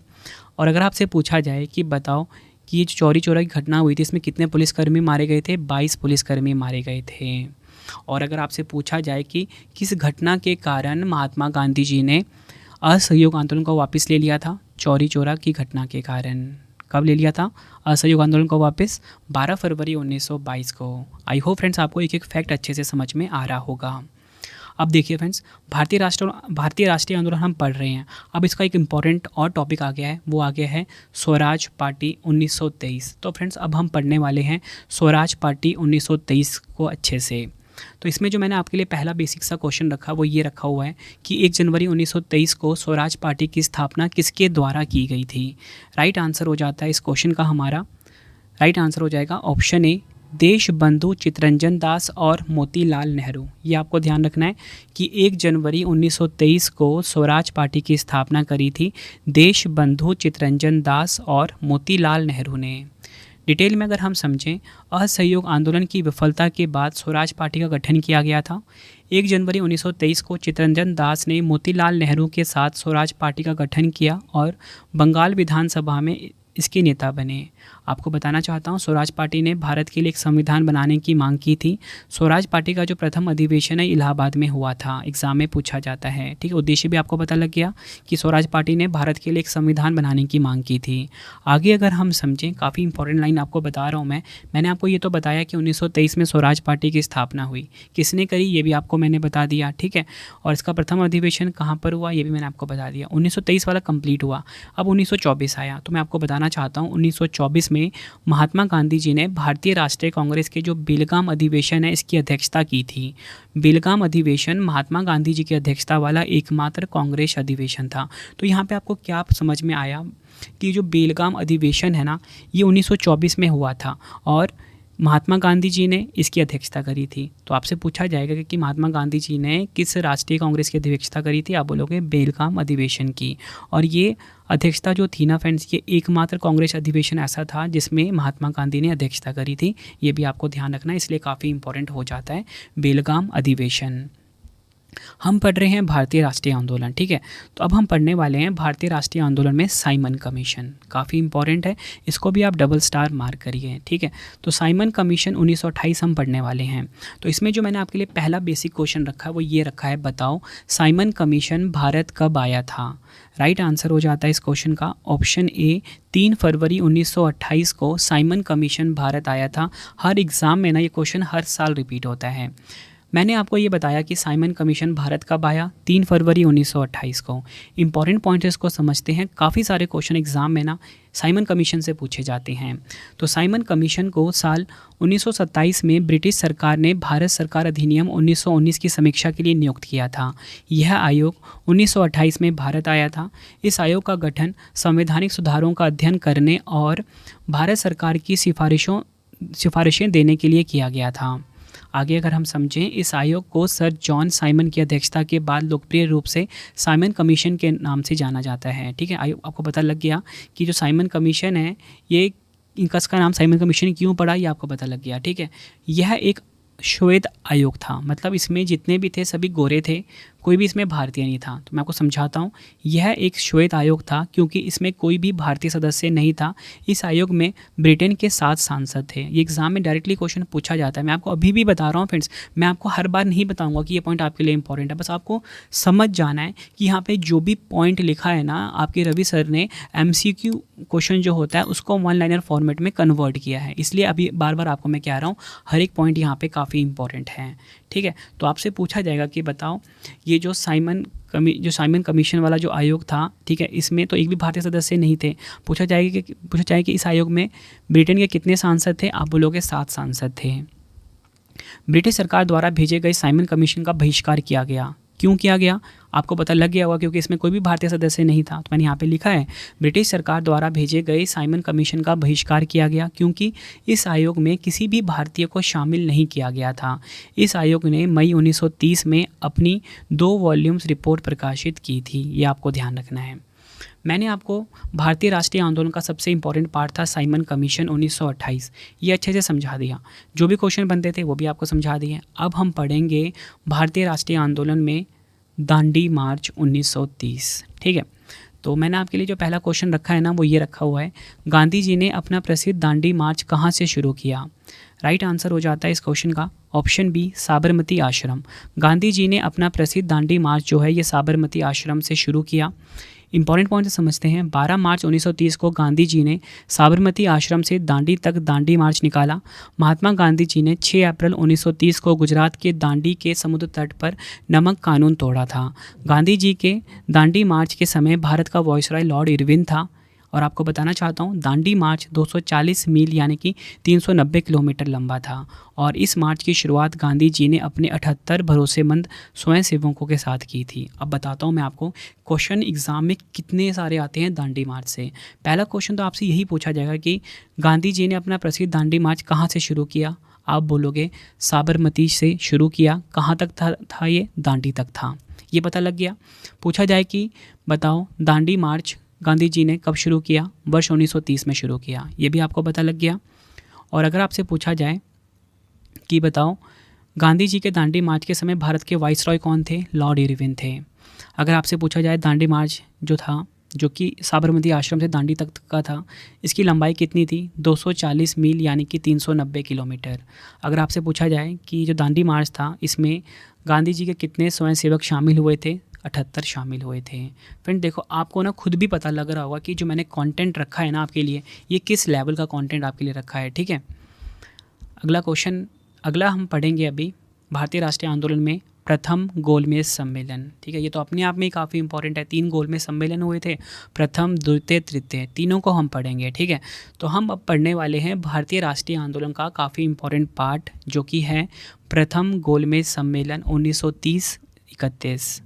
और अगर आपसे पूछा जाए कि बताओ कि ये जो चौरी चौरा की घटना हुई थी इसमें कितने पुलिसकर्मी मारे गए थे, 22 पुलिसकर्मी मारे गए थे। और अगर आपसे पूछा जाए कि किस घटना के कारण महात्मा गांधी जी ने असहयोग आंदोलन को वापस ले लिया था, चौरी चौरा की घटना के कारण। कब ले लिया था असहयोग आंदोलन को वापस? 12 फरवरी 1922 को। आई होप फ्रेंड्स आपको एक एक फैक्ट अच्छे से समझ में आ रहा होगा। अब देखिए फ्रेंड्स, भारतीय राष्ट्रीय आंदोलन हम पढ़ रहे हैं। अब इसका एक इम्पॉर्टेंट और टॉपिक आ गया है, वो आ गया है स्वराज पार्टी 1923। तो फ्रेंड्स अब हम पढ़ने वाले हैं स्वराज पार्टी 1923 को अच्छे से। तो इसमें जो मैंने आपके लिए पहला बेसिक सा क्वेश्चन रखा वो ये रखा हुआ है कि 1 जनवरी 1923 को स्वराज पार्टी की स्थापना किसके द्वारा की गई थी। राइट आंसर हो जाता है इस क्वेश्चन का हमारा, राइट आंसर हो जाएगा ऑप्शन ए, देश बंधु चित्तरंजन दास और मोतीलाल नेहरू। ये आपको ध्यान रखना है कि 1 जनवरी 1923 को स्वराज पार्टी की स्थापना करी थी देश बंधु चित्तरंजन दास और मोतीलाल नेहरू ने। डिटेल में अगर हम समझें, असहयोग आंदोलन की विफलता के बाद स्वराज पार्टी का गठन किया गया था। 1 जनवरी 1923 को चित्तरंजन दास ने मोतीलाल नेहरू के साथ स्वराज पार्टी का गठन किया और बंगाल विधानसभा में इसके नेता बने। आपको बताना चाहता हूँ, स्वराज पार्टी ने भारत के लिए एक संविधान बनाने की मांग की थी। स्वराज पार्टी का जो प्रथम अधिवेशन है इलाहाबाद में हुआ था, एग्जाम में पूछा जाता है, ठीक है। उद्देश्य भी आपको पता लग गया कि स्वराज पार्टी ने भारत के लिए एक संविधान बनाने की मांग की थी। आगे अगर हम समझें, काफ़ी इंपॉर्टेंट लाइन आपको बता रहा हूँ मैंने आपको ये तो बताया कि 1923 में स्वराज पार्टी की स्थापना हुई, किसने करी ये भी आपको मैंने बता दिया, ठीक है। और इसका प्रथम अधिवेशन कहाँ पर हुआ ये भी मैंने आपको बता दिया। 1923 वाला कंप्लीट हुआ। अब 1924 आया, तो मैं आपको बताना चाहता हूँ 1924 में महात्मा गांधी जी ने भारतीय राष्ट्रीय कांग्रेस के जो बेलगाम अधिवेशन है इसकी अध्यक्षता की थी। बेलगाम अधिवेशन महात्मा गांधी जी की अध्यक्षता वाला एकमात्र कांग्रेस अधिवेशन था। तो यहाँ पे आपको क्या समझ में आया कि जो बेलगाम अधिवेशन है ना, ये 1924 में हुआ था और महात्मा गांधी जी ने इसकी अध्यक्षता करी थी। तो आपसे पूछा जाएगा कि महात्मा गांधी जी ने किस राष्ट्रीय कांग्रेस की अध्यक्षता करी थी, आप बोलोगे बेलगाम अधिवेशन की। और ये अध्यक्षता जो थी ना फ्रेंड्स, ये एकमात्र कांग्रेस अधिवेशन ऐसा था जिसमें महात्मा गांधी ने अध्यक्षता करी थी। ये भी आपको ध्यान रखना है, इसलिए काफ़ी इंपॉर्टेंट हो जाता है बेलगाम अधिवेशन। हम पढ़ रहे हैं भारतीय राष्ट्रीय आंदोलन, ठीक है। तो अब हम पढ़ने वाले हैं भारतीय राष्ट्रीय आंदोलन में साइमन कमीशन, काफ़ी इंपॉर्टेंट है, इसको भी आप डबल स्टार मार्क करिए, ठीक है। तो साइमन कमीशन 1928 हम पढ़ने वाले हैं। तो इसमें जो मैंने आपके लिए पहला बेसिक क्वेश्चन रखा है वो ये रखा है, बताओ साइमन कमीशन भारत कब आया था। राइट आंसर हो जाता है इस क्वेश्चन का ऑप्शन ए, 3 फरवरी 1928 को साइमन कमीशन भारत आया था। हर एग्ज़ाम में ना ये क्वेश्चन हर साल रिपीट होता है। मैंने आपको ये बताया कि साइमन कमीशन भारत कब आया, 3 फरवरी 1928 को। इंपॉर्टेंट पॉइंट इसको समझते हैं, काफ़ी सारे क्वेश्चन एग्जाम में ना साइमन कमीशन से पूछे जाते हैं। तो साइमन कमीशन को साल 1927 में ब्रिटिश सरकार ने भारत सरकार अधिनियम 1919 की समीक्षा के लिए नियुक्त किया था। यह आयोग 1928 में भारत आया था। इस आयोग का गठन संवैधानिक सुधारों का अध्ययन करने और भारत सरकार की सिफारिशें देने के लिए किया गया था। आगे अगर हम समझें, इस आयोग को सर जॉन साइमन की अध्यक्षता के बाद लोकप्रिय रूप से साइमन कमीशन के नाम से जाना जाता है, ठीक है। आयोग आपको पता लग गया कि जो साइमन कमीशन है ये इसका नाम साइमन कमीशन क्यों पड़ा, ये आपको पता लग गया, ठीक है। यह एक श्वेत आयोग था, मतलब इसमें जितने भी थे सभी गोरे थे, कोई भी इसमें भारतीय नहीं था। तो मैं आपको समझाता हूँ, यह एक श्वेत आयोग था क्योंकि इसमें कोई भी भारतीय सदस्य नहीं था। इस आयोग में ब्रिटेन के 7 सांसद थे। ये एग्जाम में डायरेक्टली क्वेश्चन पूछा जाता है। मैं आपको अभी भी बता रहा हूँ फ्रेंड्स, मैं आपको हर बार नहीं बताऊँगा कि ये पॉइंट आपके लिए इंपॉर्टेंट है, बस आपको समझ जाना है कि यहाँ पर जो भी पॉइंट लिखा है ना आपके रवि सर ने, MCQ क्वेश्चन जो होता है उसको 1 लाइनर फॉर्मेट में कन्वर्ट किया है। इसलिए अभी बार बार आपको मैं कह रहा हूँ, हर एक पॉइंट यहाँ पे काफ़ी इंपॉर्टेंट है, ठीक है। तो आपसे पूछा जाएगा कि बताओ ये जो साइमन कमीशन वाला जो आयोग था, ठीक है, इसमें तो एक भी भारतीय सदस्य नहीं थे। पूछा जाएगा कि इस आयोग में ब्रिटेन के कितने सांसद थे, आप बोलोगे 7 सांसद थे। ब्रिटिश सरकार द्वारा भेजे गए साइमन कमीशन का बहिष्कार किया गया। क्यों किया गया आपको पता लग गया होगा, क्योंकि इसमें कोई भी भारतीय सदस्य नहीं था। तो मैंने यहाँ पे लिखा है, ब्रिटिश सरकार द्वारा भेजे गए साइमन कमीशन का बहिष्कार किया गया क्योंकि इस आयोग में किसी भी भारतीय को शामिल नहीं किया गया था। इस आयोग ने मई 1930 में अपनी 2 वॉल्यूम्स रिपोर्ट प्रकाशित की थी। ये आपको ध्यान रखना है। मैंने आपको भारतीय राष्ट्रीय आंदोलन का सबसे इंपॉर्टेंट पार्ट था साइमन कमीशन 1928, ये अच्छे से समझा दिया। जो भी क्वेश्चन बनते थे वो भी आपको समझा दिए। अब हम पढ़ेंगे भारतीय राष्ट्रीय आंदोलन में दांडी मार्च 1930, ठीक है। तो मैंने आपके लिए जो पहला क्वेश्चन रखा है ना वो ये रखा हुआ है, गांधी जी ने अपना प्रसिद्ध दांडी मार्च कहाँ से शुरू किया। राइट आंसर हो जाता है इस क्वेश्चन का ऑप्शन बी, साबरमती आश्रम। गांधी जी ने अपना प्रसिद्ध दांडी मार्च जो है ये साबरमती आश्रम से शुरू किया। इंपॉर्टेंट पॉइंट समझते हैं, 12 मार्च 1930 को गांधी जी ने साबरमती आश्रम से दांडी तक दांडी मार्च निकाला। महात्मा गांधी जी ने 6 अप्रैल 1930 को गुजरात के दांडी के समुद्र तट पर नमक कानून तोड़ा था। गांधी जी के दांडी मार्च के समय भारत का वायसराय लॉर्ड इरविन था। और आपको बताना चाहता हूँ, दांडी मार्च 240 मील यानी कि 390 किलोमीटर लंबा था और इस मार्च की शुरुआत गांधी जी ने अपने 78 भरोसेमंद स्वयंसेवकों के साथ की थी। अब बताता हूँ मैं आपको, क्वेश्चन एग्जाम में कितने सारे आते हैं दांडी मार्च से। पहला क्वेश्चन तो आपसे यही पूछा जाएगा कि गांधी जी ने अपना प्रसिद्ध दांडी मार्च कहाँ से शुरू किया। आप बोलोगे साबरमती से शुरू किया। कहाँ तक था ये, दांडी तक था। ये पता लग गया। पूछा जाए कि बताओ दांडी मार्च गांधी जी ने कब शुरू किया, वर्ष 1930 में शुरू किया। ये भी आपको पता लग गया। और अगर आपसे पूछा जाए कि बताओ गांधी जी के दांडी मार्च के समय भारत के वाइसरॉय कौन थे, लॉर्ड इरविन थे। अगर आपसे पूछा जाए दांडी मार्च जो था, जो कि साबरमती आश्रम से दांडी तक का था, इसकी लंबाई कितनी थी, 240 मील यानी कि 390 किलोमीटर। अगर आपसे पूछा जाए कि जो दांडी मार्च था इसमें गांधी जी के कितने स्वयंसेवक शामिल हुए थे, 78 शामिल हुए थे। फ्रेंड देखो, आपको ना खुद भी पता लग रहा होगा कि जो मैंने कंटेंट रखा है ना आपके लिए, ये किस लेवल का कंटेंट आपके लिए रखा है, ठीक है। अगला हम पढ़ेंगे अभी भारतीय राष्ट्रीय आंदोलन में प्रथम गोलमेज सम्मेलन, ठीक है। ये तो अपने आप में ही काफ़ी इंपॉर्टेंट है। 3 गोलमेज सम्मेलन हुए थे, प्रथम, द्वितीय, तृतीय, तीनों को हम पढ़ेंगे, ठीक है। तो हम अब पढ़ने वाले हैं भारतीय राष्ट्रीय आंदोलन का काफ़ी इंपॉर्टेंट पार्ट, जो कि है प्रथम गोलमेज सम्मेलन 1930-31।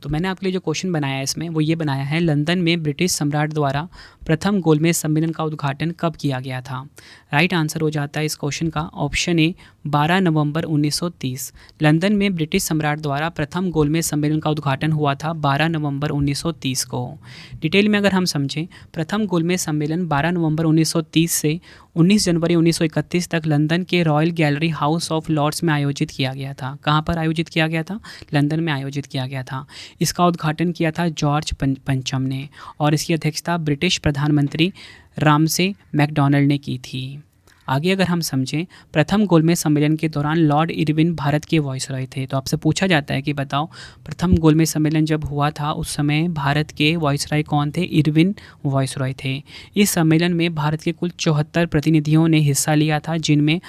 तो मैंने आपके लिए जो क्वेश्चन बनाया है इसमें वो ये बनाया है, लंदन में ब्रिटिश सम्राट द्वारा प्रथम गोलमेज सम्मेलन का उद्घाटन कब किया गया था। राइट आंसर हो जाता है इस क्वेश्चन का ऑप्शन ए 12 नवंबर 1930। लंदन में ब्रिटिश सम्राट द्वारा प्रथम गोलमेज सम्मेलन का उद्घाटन हुआ था 12 नवंबर 1930 को। डिटेल में अगर हम समझें, प्रथम गोलमेज सम्मेलन 12 नवंबर 1930 से 19 जनवरी 1931 तक लंदन के royal gallery house of lords में आयोजित किया गया था। कहाँ पर आयोजित किया गया था? लंदन में आयोजित किया गया था। इसका उद्घाटन किया था जॉर्ज पंचम ने और इसकी अध्यक्षता ब्रिटिश प्रधानमंत्री रामसे मैकडॉनल्ड ने की थी। आगे अगर हम समझें, प्रथम गोलमेज सम्मेलन के दौरान लॉर्ड इरविन भारत के वॉइसरॉय थे। तो आपसे पूछा जाता है कि बताओ, प्रथम गोलमेज सम्मेलन जब हुआ था उस समय भारत के वॉइसरॉय कौन थे? इरविन वॉइसरॉय थे। इस सम्मेलन में भारत के कुल 74 प्रतिनिधियों ने हिस्सा लिया था, जिनमें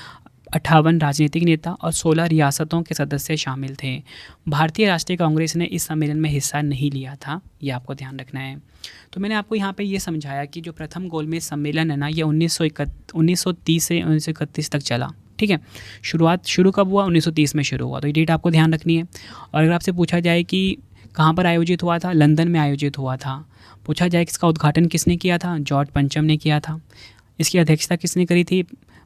58 राजनीतिक नेता और 16 रियासतों के सदस्य शामिल थे। भारतीय राष्ट्रीय कांग्रेस ने इस सम्मेलन में हिस्सा नहीं लिया था, ये आपको ध्यान रखना है। तो मैंने आपको यहाँ पे ये समझाया कि जो प्रथम गोलमेज सम्मेलन है ना, ये 1930 से 1931 तक चला। ठीक है, शुरू कब हुआ? 1930 में शुरू हुआ। तो ये डेट आपको ध्यान रखनी है। और अगर आपसे पूछा जाए कि कहाँ पर आयोजित हुआ था? लंदन में आयोजित हुआ था। पूछा जाए कि इसका उद्घाटन किसने किया था? जॉर्ज पंचम ने किया था। इसकी अध्यक्षता किसने करी थी?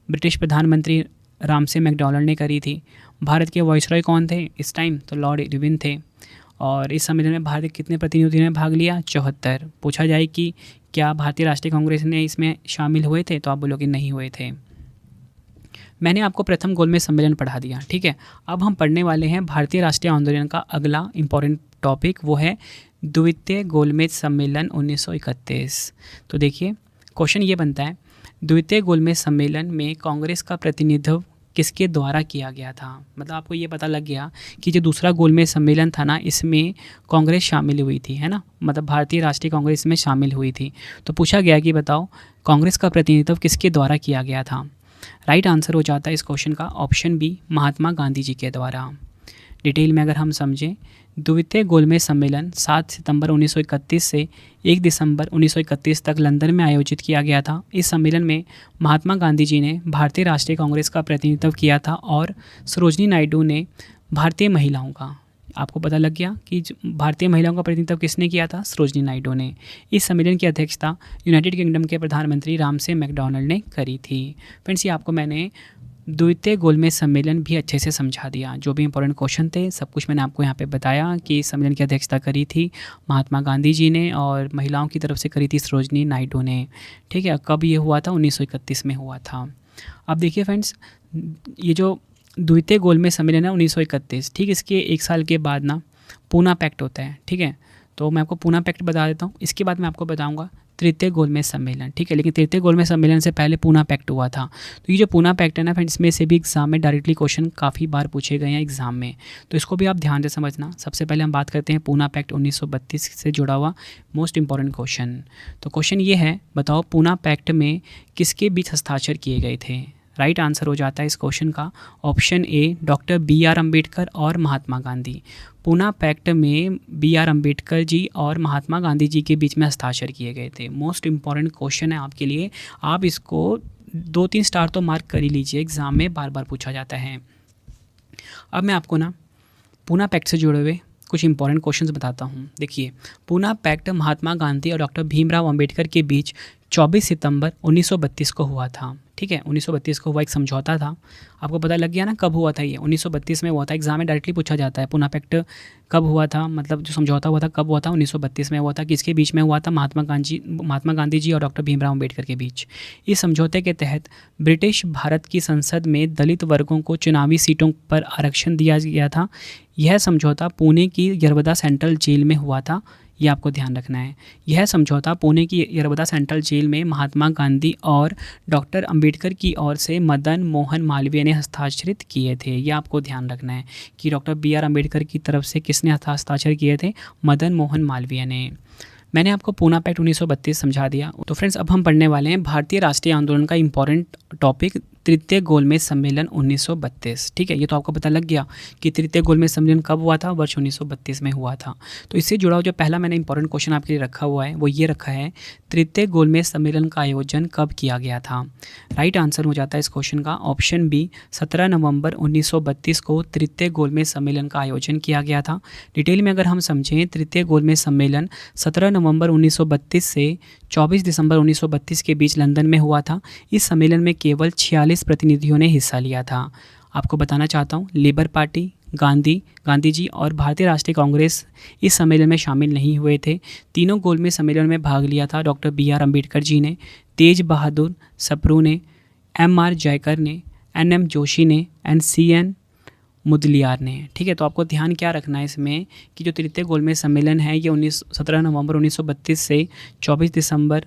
ब्रिटिश प्रधानमंत्री रामसे मैकडॉनल्ड ने करी थी। भारत के वॉइसरॉय कौन थे इस टाइम? तो लॉर्ड इरविन थे। और इस सम्मेलन में भारत के कितने प्रतिनिधियों ने भाग लिया? 74। पूछा जाए कि क्या भारतीय राष्ट्रीय कांग्रेस ने इसमें शामिल हुए थे? तो आप बोलोगे नहीं हुए थे। मैंने आपको प्रथम गोलमेज सम्मेलन पढ़ा दिया। ठीक है, अब हम पढ़ने वाले हैं भारतीय राष्ट्रीय आंदोलन का अगला इंपॉर्टेंट टॉपिक, वो है द्वितीय गोलमेज सम्मेलन 1931। तो देखिए, क्वेश्चन ये बनता है, द्वितीय गोलमेज सम्मेलन में कांग्रेस का प्रतिनिधित्व किसके द्वारा किया गया था? मतलब आपको ये पता लग गया कि जो दूसरा गोलमेज सम्मेलन था ना, इसमें कांग्रेस शामिल हुई थी, है ना, मतलब भारतीय राष्ट्रीय कांग्रेस में शामिल हुई थी। तो पूछा गया कि बताओ, कांग्रेस का प्रतिनिधित्व किसके द्वारा किया गया था? राइट आंसर हो जाता है इस क्वेश्चन का ऑप्शन बी, महात्मा गांधी जी के द्वारा। डिटेल में अगर हम समझें, द्वितीय गोलमेज सम्मेलन 7 सितंबर 1931 से 1 दिसंबर 1931 तक लंदन में आयोजित किया गया था। इस सम्मेलन में महात्मा गांधी जी ने भारतीय राष्ट्रीय कांग्रेस का प्रतिनिधित्व किया था और सरोजनी नायडू ने भारतीय महिलाओं का। आपको पता लग गया कि भारतीय महिलाओं का प्रतिनिधित्व किसने किया था? सरोजनी नायडू ने। इस सम्मेलन की अध्यक्षता यूनाइटेड किंगडम के प्रधानमंत्री रामसे मैकडॉनल्ड ने करी थी। फ्रेंड्स, ये आपको मैंने द्वितीय गोलमेज सम्मेलन भी अच्छे से समझा दिया। जो भी इंपॉर्टेंट क्वेश्चन थे सब कुछ मैंने आपको यहाँ पे बताया कि इस सम्मेलन की अध्यक्षता करी थी महात्मा गांधी जी ने और महिलाओं की तरफ से करी थी सरोजनी नायडू ने। ठीक है, कब ये हुआ था? 1931 में हुआ था। अब देखिए फ्रेंड्स, ये जो द्वितीय गोलमेज सम्मेलन है 1931, ठीक, इसके 1 साल के बाद ना पूना पैक्ट होता है। ठीक है, तो मैं आपको पूना पैक्ट बता देता हूँ, इसके बाद मैं आपको बताऊँगा तृतीय गोलमेज सम्मेलन। ठीक है, लेकिन तृतीय गोलमेज सम्मेलन से पहले पूना पैक्ट हुआ था। तो ये जो पूना पैक्ट है ना फ्रेंड्स, इसमें से भी एग्जाम में डायरेक्टली क्वेश्चन काफ़ी बार पूछे गए हैं एग्जाम में, तो इसको भी आप ध्यान से समझना। सबसे पहले हम बात करते हैं पूना पैक्ट 1932 से जुड़ा हुआ मोस्ट इंपॉर्टेंट क्वेश्चन। तो क्वेश्चन ये है, बताओ पूना पैक्ट में किसके बीच हस्ताक्षर किए गए थे? राइट आंसर हो जाता है इस क्वेश्चन का ऑप्शन ए, डॉक्टर BR अम्बेडकर और महात्मा गांधी। पूना पैक्ट में BR अम्बेडकर जी और महात्मा गांधी जी के बीच में हस्ताक्षर किए गए थे। मोस्ट इंपॉर्टेंट क्वेश्चन है आपके लिए, आप इसको 2-3 स्टार तो मार्क कर ही लीजिए, एग्जाम में बार बार पूछा जाता है। अब मैं आपको ना पूना पैक्ट से जुड़े हुए कुछ इंपॉर्टेंट क्वेश्चंस बताता हूँ। देखिए, पूना पैक्ट महात्मा गांधी और डॉक्टर भीमराव अंबेडकर के बीच 24 सितंबर 1932 को हुआ था। ठीक है, 1932 को हुआ, एक समझौता था। आपको पता लग गया ना कब हुआ था? ये 1932 में हुआ था। एग्जाम में डायरेक्टली पूछा जाता है पूना पैक्ट कब हुआ था, मतलब जो समझौता हुआ था कब हुआ था? 1932 में हुआ था। किसके बीच में हुआ था? महात्मा गांधी जी और डॉक्टर भीमराव अम्बेडकर के बीच। इस समझौते के तहत ब्रिटिश भारत की संसद में दलित वर्गों को चुनावी सीटों पर आरक्षण दिया गया था। यह समझौता पुणे की यरवदा सेंट्रल जेल में हुआ था, ये आपको ध्यान रखना है। यह समझौता पुणे की यरवदा सेंट्रल जेल में महात्मा गांधी और डॉक्टर अंबेडकर की ओर से मदन मोहन मालवीय ने हस्ताक्षरित किए थे। ये आपको ध्यान रखना है कि डॉक्टर BR अम्बेडकर की तरफ से किसने हस्ताक्षर किए थे? मदन मोहन मालवीय ने। मैंने आपको पूना पैक्ट 1932 समझा दिया। तो फ्रेंड्स, अब हम पढ़ने वाले हैं भारतीय राष्ट्रीय आंदोलन का इंपॉर्टेंट टॉपिक तृतीय गोलमेज सम्मेलन 1932। ठीक है, ये तो आपको पता लग गया कि तृतीय गोलमेज सम्मेलन कब हुआ था, वर्ष 1932 में हुआ था। तो इससे जुड़ा हुआ जो पहला मैंने इंपॉर्टेंट क्वेश्चन आपके लिए रखा हुआ है वो ये रखा है, तृतीय गोलमेज सम्मेलन का आयोजन कब किया गया था। राइट आंसर हो जाता है इस क्वेश्चन का ऑप्शन बी, 17 नवंबर 1932 को तृतीय गोलमेज सम्मेलन का आयोजन किया गया था। डिटेल में अगर हम समझें, तृतीय गोलमेज सम्मेलन 17 नवंबर 1932 से 24 दिसंबर 1932 के बीच लंदन में हुआ था। इस सम्मेलन में केवल 46 प्रतिनिधियों ने हिस्सा लिया था। आपको बताना चाहता हूँ, लेबर पार्टी, गांधी जी और भारतीय राष्ट्रीय कांग्रेस इस सम्मेलन में शामिल नहीं हुए थे। तीनों गोलमेज सम्मेलन में भाग लिया था डॉक्टर BR अम्बेडकर जी ने, तेज बहादुर सप्रू ने, MR जयकर ने, NM जोशी ने, CN मुदलियार ने। ठीक है, तो आपको ध्यान क्या रखना है इसमें कि जो तृतीय गोलमेज सम्मेलन है ये 17 नवंबर 1932 से 24 दिसंबर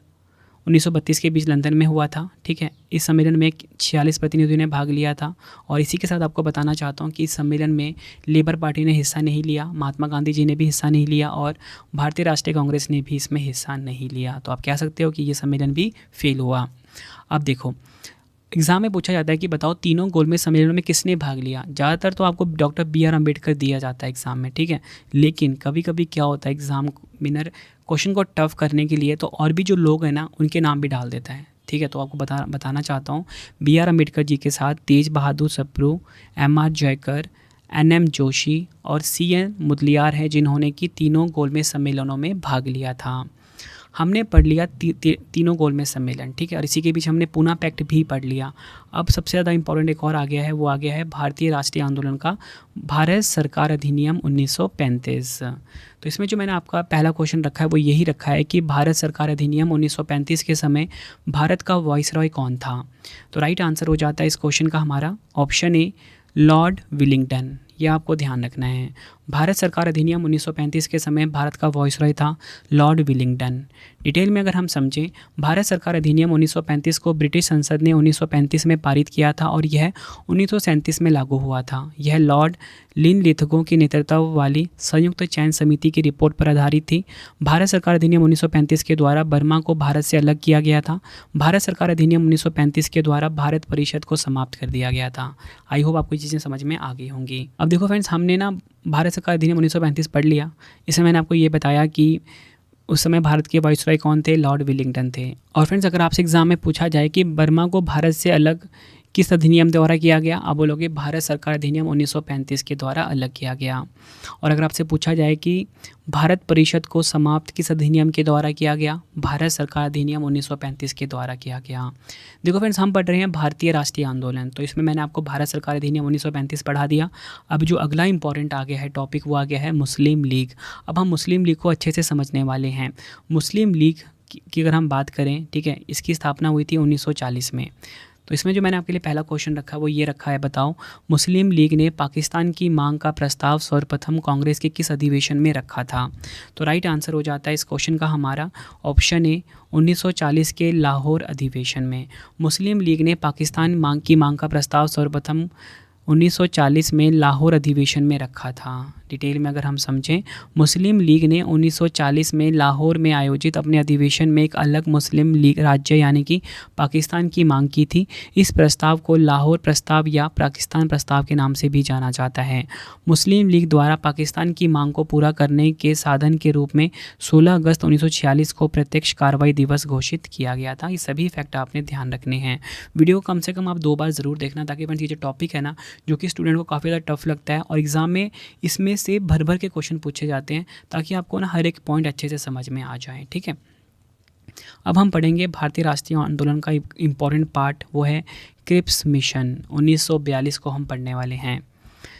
1932 के बीच लंदन में हुआ था। ठीक है, इस सम्मेलन में 46 प्रतिनिधियों ने भाग लिया था। और इसी के साथ आपको बताना चाहता हूँ कि इस सम्मेलन में लेबर पार्टी ने हिस्सा नहीं लिया, महात्मा गांधी जी ने भी हिस्सा नहीं लिया और भारतीय राष्ट्रीय कांग्रेस ने भी इसमें हिस्सा नहीं लिया। तो आप कह सकते हो कि ये सम्मेलन भी फेल हुआ। अब देखो, एग्ज़ाम में पूछा जाता है कि बताओ तीनों गोलमेज सम्मेलनों में किसने भाग लिया। ज़्यादातर तो आपको डॉक्टर BR अम्बेडकर दिया जाता है एग्ज़ाम में। ठीक है, लेकिन कभी कभी क्या होता है, एग्ज़ाम विनर क्वेश्चन को टफ करने के लिए तो और भी जो लोग हैं ना उनके नाम भी डाल देता है। ठीक है, तो आपको बताना चाहता हूँ, BR अम्बेडकर जी के साथ तेज बहादुर सप्रू, MR जयकर, NM जोशी और CN मुदलियार हैं जिन्होंने कि तीनों गोलमेज सम्मेलनों में भाग लिया था। हमने पढ़ लिया तीनों गोलमेज सम्मेलन। ठीक है, और इसी के बीच हमने पूना पैक्ट भी पढ़ लिया। अब सबसे ज़्यादा इंपॉर्टेंट एक और आ गया है, वो आ गया है भारतीय राष्ट्रीय आंदोलन का भारत सरकार अधिनियम 1935। तो इसमें जो मैंने आपका पहला क्वेश्चन रखा है वो यही रखा है कि भारत सरकार अधिनियम 1935 के समय भारत का वाइसरॉय कौन था। तो राइट आंसर हो जाता है इस क्वेश्चन का हमारा ऑप्शन ए, लॉर्ड विलिंगटन। ये आपको ध्यान रखना है। भारत सरकार अधिनियम 1935 के समय भारत का वाइसरॉय था लॉर्ड विलिंगटन। डिटेल में अगर हम समझें, भारत सरकार अधिनियम 1935 को ब्रिटिश संसद ने 1935 में पारित किया था और यह 1937 में लागू हुआ था। यह लॉर्ड लिनलिथगो की नेतृत्व वाली संयुक्त चयन समिति की रिपोर्ट पर आधारित थी। भारत सरकार अधिनियम 1935 के द्वारा बर्मा को भारत से अलग किया गया था। भारत सरकार अधिनियम 1935 के द्वारा भारत परिषद को समाप्त कर दिया गया था। आई होप आपको ये चीज़ें समझ में आ गई होंगी। अब देखो फ्रेंड्स, हमने ना भारत सरकार अधिनियम 1935 पढ़ लिया। इसमें मैंने आपको ये बताया कि उस समय भारत के वाइसरॉय कौन थे, लॉर्ड विलिंगटन थे। और फ्रेंड्स, अगर आपसे एग्जाम में पूछा जाए कि बर्मा को भारत से अलग किस अधिनियम द्वारा किया गया, आप बोलोगे भारत सरकार अधिनियम 1935 के द्वारा अलग किया गया। और अगर आपसे पूछा जाए कि भारत परिषद को समाप्त किस अधिनियम के द्वारा किया गया, भारत सरकार अधिनियम 1935 के द्वारा किया गया। देखो फ्रेंड्स, हम पढ़ रहे हैं भारतीय राष्ट्रीय आंदोलन, तो इसमें मैंने आपको भारत सरकार अधिनियम 1935 पढ़ा दिया। अब जो अगला इंपॉर्टेंट आ गया है टॉपिक, वो आ गया है मुस्लिम लीग। अब हम मुस्लिम लीग को अच्छे से समझने वाले हैं। मुस्लिम लीग की अगर हम बात करें, ठीक है, इसकी स्थापना हुई थी 1940 में। तो इसमें जो मैंने आपके लिए पहला क्वेश्चन रखा वो ये रखा है, बताओ मुस्लिम लीग ने पाकिस्तान की मांग का प्रस्ताव सर्वप्रथम कांग्रेस के किस अधिवेशन में रखा था। तो राइट आंसर हो जाता है इस क्वेश्चन का हमारा ऑप्शन ए, 1940 के लाहौर अधिवेशन में मुस्लिम लीग ने पाकिस्तान की मांग का प्रस्ताव सर्वप्रथम 1940 में लाहौर अधिवेशन में रखा था। डिटेल में अगर हम समझें, मुस्लिम लीग ने 1940 में लाहौर में आयोजित अपने अधिवेशन में एक अलग मुस्लिम लीग राज्य यानी कि पाकिस्तान की मांग की थी। इस प्रस्ताव को लाहौर प्रस्ताव या पाकिस्तान प्रस्ताव के नाम से भी जाना जाता है। मुस्लिम लीग द्वारा पाकिस्तान की मांग को पूरा करने के साधन के रूप में 16 अगस्त 1946 को प्रत्यक्ष कार्रवाई दिवस घोषित किया गया था। ये सभी फैक्ट आपने ध्यान रखने हैं। वीडियो कम से कम आप 2 बार ज़रूर देखना, ताकि फ्रेंड्स ये जो टॉपिक है ना, जो कि स्टूडेंट को काफ़ी ज़्यादा टफ लगता है और एग्ज़ाम में इसमें से भर भर के क्वेश्चन पूछे जाते हैं, ताकि आपको ना हर एक पॉइंट अच्छे से समझ में आ जाए। ठीक है, अब हम पढ़ेंगे भारतीय राष्ट्रीय आंदोलन का इम्पॉर्टेंट पार्ट, वो है क्रिप्स मिशन। 1942 को हम पढ़ने वाले हैं।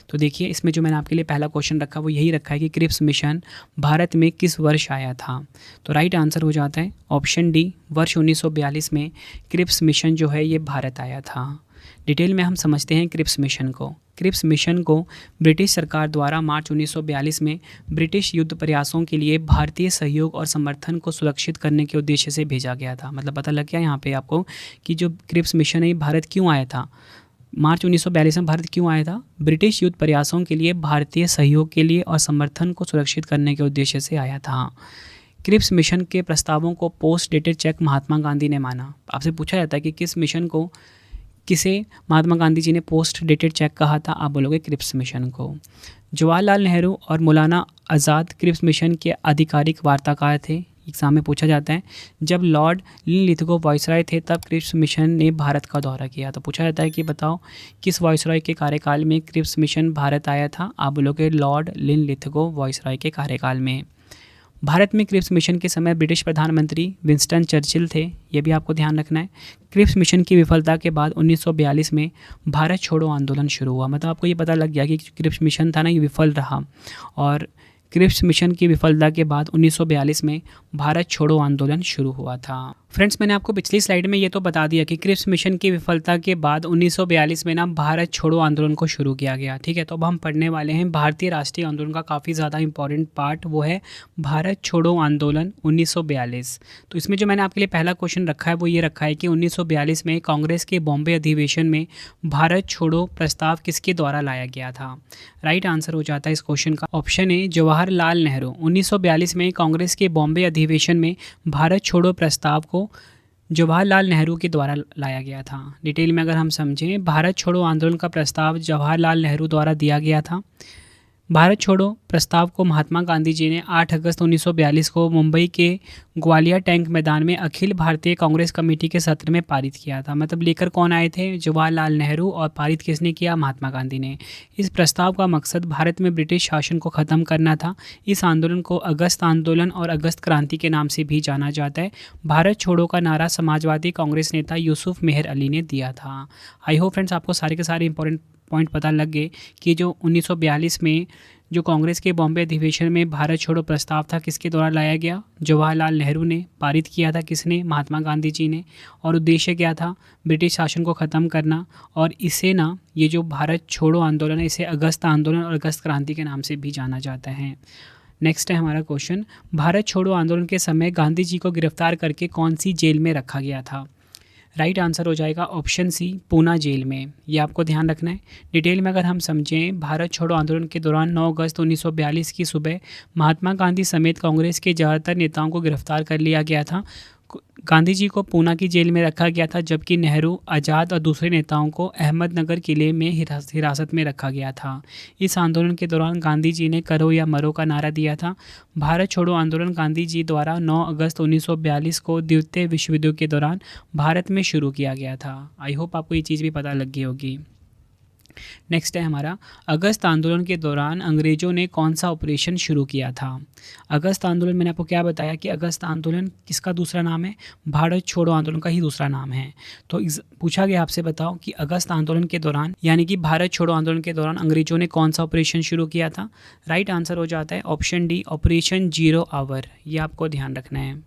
तो देखिए, इसमें जो मैंने आपके लिए पहला क्वेश्चन रखा वो यही रखा है कि क्रिप्स मिशन भारत में किस वर्ष आया था। तो राइट आंसर हो जाता है ऑप्शन डी, वर्ष 1942 में क्रिप्स मिशन जो है ये भारत आया था। डिटेल में हम समझते हैं क्रिप्स मिशन को। क्रिप्स मिशन को ब्रिटिश सरकार द्वारा मार्च 1942 में ब्रिटिश युद्ध प्रयासों के लिए भारतीय सहयोग और समर्थन को सुरक्षित करने के उद्देश्य से भेजा गया था। मतलब पता लग गया यहाँ पे आपको कि जो क्रिप्स मिशन है भारत क्यों आया था, मार्च 1942 में भारत क्यों आया था। ब्रिटिश युद्ध प्रयासों के लिए भारतीय सहयोग के लिए और समर्थन को सुरक्षित करने के उद्देश्य से आया था। क्रिप्स मिशन के प्रस्तावों को post dated cheque Mahatma Gandhi ने माना। आपसे पूछा जाता है कि किस मिशन को किसे महात्मा गांधी जी ने पोस्ट डेटेड चेक कहा था? आप बोलोगे क्रिप्स मिशन को। जवाहरलाल नेहरू और मौलाना आज़ाद क्रिप्स मिशन के आधिकारिक वार्ताकार थे। एग्जाम में पूछा जाता है। जब लॉर्ड लिथगो वायसराय थे तब क्रिप्स मिशन ने भारत का दौरा किया। तो पूछा जाता है कि बताओ किस वायसराय के कार्यकाल में क्रिप्स मिशन भारत आया था? आप बोलोगे लॉर्ड लिथगो वायसराय के कार्यकाल में। भारत में क्रिप्स मिशन के समय ब्रिटिश प्रधानमंत्री विंस्टन चर्चिल थे, ये भी आपको ध्यान रखना है। क्रिप्स मिशन की विफलता के बाद 1942 में भारत छोड़ो आंदोलन शुरू हुआ। मतलब आपको ये पता लग गया कि क्रिप्स मिशन था ना, ये विफल रहा, और क्रिप्स मिशन की विफलता के बाद 1942 में भारत छोड़ो आंदोलन शुरू हुआ था। फ्रेंड्स, मैंने आपको पिछली स्लाइड में ये तो बता दिया कि क्रिप्स मिशन की विफलता के बाद 1942 में ना भारत छोड़ो आंदोलन को शुरू किया गया। ठीक है, तो अब हम पढ़ने वाले हैं भारतीय राष्ट्रीय आंदोलन का काफ़ी ज़्यादा इंपॉर्टेंट पार्ट, वो है भारत छोड़ो आंदोलन 1942। तो इसमें जो मैंने आपके लिए पहला क्वेश्चन रखा है वो ये रखा है कि 1942 में कांग्रेस के बॉम्बे अधिवेशन में भारत छोड़ो प्रस्ताव किसके द्वारा लाया गया था? राइट आंसर हो जाता है इस क्वेश्चन का ऑप्शन ए, जवाहरलाल नेहरू। 1942 में कांग्रेस के बॉम्बे अधिवेशन में भारत छोड़ो प्रस्ताव को जवाहरलाल नेहरू के द्वारा लाया गया था। डिटेल में अगर हम समझें, भारत छोड़ो आंदोलन का प्रस्ताव जवाहरलाल नेहरू द्वारा दिया गया था। भारत छोड़ो प्रस्ताव को महात्मा गांधी जी ने 8 अगस्त 1942 को मुंबई के ग्वालियर टैंक मैदान में अखिल भारतीय कांग्रेस कमेटी के सत्र में पारित किया था। मतलब लेकर कौन आए थे? जवाहरलाल नेहरू। और पारित किसने किया? महात्मा गांधी ने। इस प्रस्ताव का मकसद भारत में ब्रिटिश शासन को ख़त्म करना था। इस आंदोलन को अगस्त आंदोलन और अगस्त क्रांति के नाम से भी जाना जाता है। भारत छोड़ो का नारा समाजवादी कांग्रेस नेता यूसुफ मेहर अली ने दिया था। आई होप फ्रेंड्स आपको सारे के सारे इंपॉर्टेंट पॉइंट पता लग गए कि जो 1942 में जो कांग्रेस के बॉम्बे अधिवेशन में भारत छोड़ो प्रस्ताव था किसके द्वारा लाया गया? जवाहरलाल नेहरू ने। पारित किया था किसने? महात्मा गांधी जी ने। और उद्देश्य क्या था? ब्रिटिश शासन को ख़त्म करना। और इसे ना, ये जो भारत छोड़ो आंदोलन है, इसे अगस्त आंदोलन और अगस्त क्रांति के नाम से भी जाना जाता है। नेक्स्ट है हमारा क्वेश्चन, भारत छोड़ो आंदोलन के समय गांधी जी को गिरफ्तार करके कौन सी जेल में रखा गया था? राइट आंसर हो जाएगा ऑप्शन सी, पूना जेल में। ये आपको ध्यान रखना है। डिटेल में अगर हम समझें, भारत छोड़ो आंदोलन के दौरान 9 अगस्त 1942 की सुबह महात्मा गांधी समेत कांग्रेस के ज़्यादातर नेताओं को गिरफ्तार कर लिया गया था। गांधी जी को पूना की जेल में रखा गया था, जबकि नेहरू, आज़ाद और दूसरे नेताओं को अहमदनगर किले में हिरासत में रखा गया था। इस आंदोलन के दौरान गांधी जी ने करो या मरो का नारा दिया था। भारत छोड़ो आंदोलन गांधी जी द्वारा 9 अगस्त 1942 को द्वितीय विश्व युद्ध के दौरान भारत में शुरू किया गया था। आई होप आपको ये चीज़ भी पता लग गई होगी। नेक्स्ट है हमारा, अगस्त आंदोलन के दौरान अंग्रेज़ों ने कौन सा ऑपरेशन शुरू किया था? अगस्त आंदोलन, मैंने आपको क्या बताया कि अगस्त आंदोलन किसका दूसरा नाम है? भारत छोड़ो आंदोलन का ही दूसरा नाम है। तो पूछा गया आपसे, बताओ कि अगस्त आंदोलन के दौरान, यानी कि भारत छोड़ो आंदोलन के दौरान अंग्रेज़ों ने कौन सा ऑपरेशन शुरू किया था? राइट आंसर हो जाता है option D, operation zero hour. ये आपको ध्यान रखना है।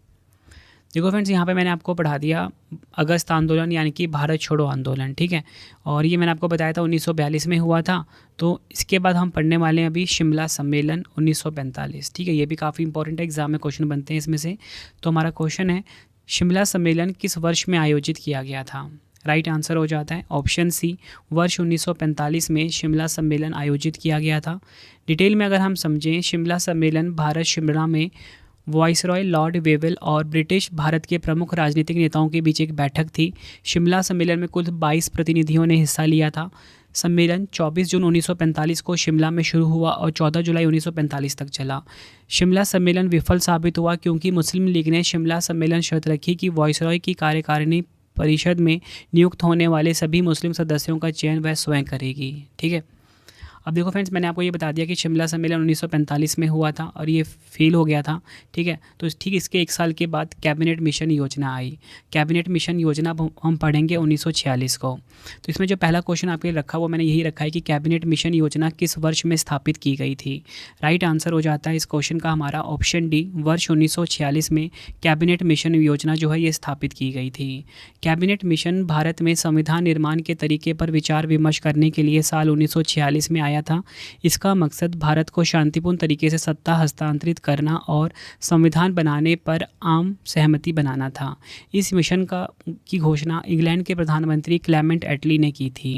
देखो फ्रेंड्स, यहाँ पे मैंने आपको पढ़ा दिया अगस्त आंदोलन यानी कि भारत छोड़ो आंदोलन, ठीक है। और ये मैंने आपको बताया था 1942 में हुआ था। तो इसके बाद हम पढ़ने वाले हैं अभी शिमला सम्मेलन 1945, ठीक है। ये भी काफ़ी इंपॉर्टेंट है, एग्जाम में क्वेश्चन बनते हैं इसमें से। तो हमारा क्वेश्चन है, शिमला सम्मेलन किस वर्ष में आयोजित किया गया था? राइट आंसर हो जाता है ऑप्शन सी, वर्ष 1945 में शिमला सम्मेलन आयोजित किया गया था। डिटेल में अगर हम समझें, शिमला सम्मेलन भारत शिमला में वाइसरॉय लॉर्ड वेवेल और ब्रिटिश भारत के प्रमुख राजनीतिक नेताओं के बीच एक बैठक थी। शिमला सम्मेलन में कुल 22 प्रतिनिधियों ने हिस्सा लिया था। सम्मेलन 24 जून 1945 को शिमला में शुरू हुआ और 14 जुलाई 1945 तक चला। शिमला सम्मेलन विफल साबित हुआ क्योंकि मुस्लिम लीग ने शिमला सम्मेलन शर्त रखी कि वाइसरॉय की कार्यकारिणी परिषद में नियुक्त होने वाले सभी मुस्लिम सदस्यों का चयन वह स्वयं करेगी, ठीक है। अब देखो फ्रेंड्स, मैंने आपको ये बता दिया कि शिमला सम्मेलन 1945 में हुआ था और ये फेल हो गया था, ठीक है। तो ठीक इसके 1 साल के बाद कैबिनेट मिशन योजना आई। कैबिनेट मिशन योजना हम पढ़ेंगे 1946 को। तो इसमें जो पहला क्वेश्चन आपके रखा वो मैंने यही रखा है कि कैबिनेट मिशन योजना किस वर्ष में स्थापित की गई थी? राइट आंसर हो जाता है इस क्वेश्चन का हमारा ऑप्शन डी, वर्ष 1946 में कैबिनेट मिशन योजना जो है ये स्थापित की गई थी। कैबिनेट मिशन भारत में संविधान निर्माण के तरीके पर विचार विमर्श करने के लिए साल 1946 में आया था। इसका मकसद भारत को शांतिपूर्ण तरीके से सत्ता हस्तांतरित करना और संविधान बनाने पर आम सहमति बनाना था। इस मिशन की घोषणा इंग्लैंड के प्रधानमंत्री क्लेमेंट एटली ने की थी।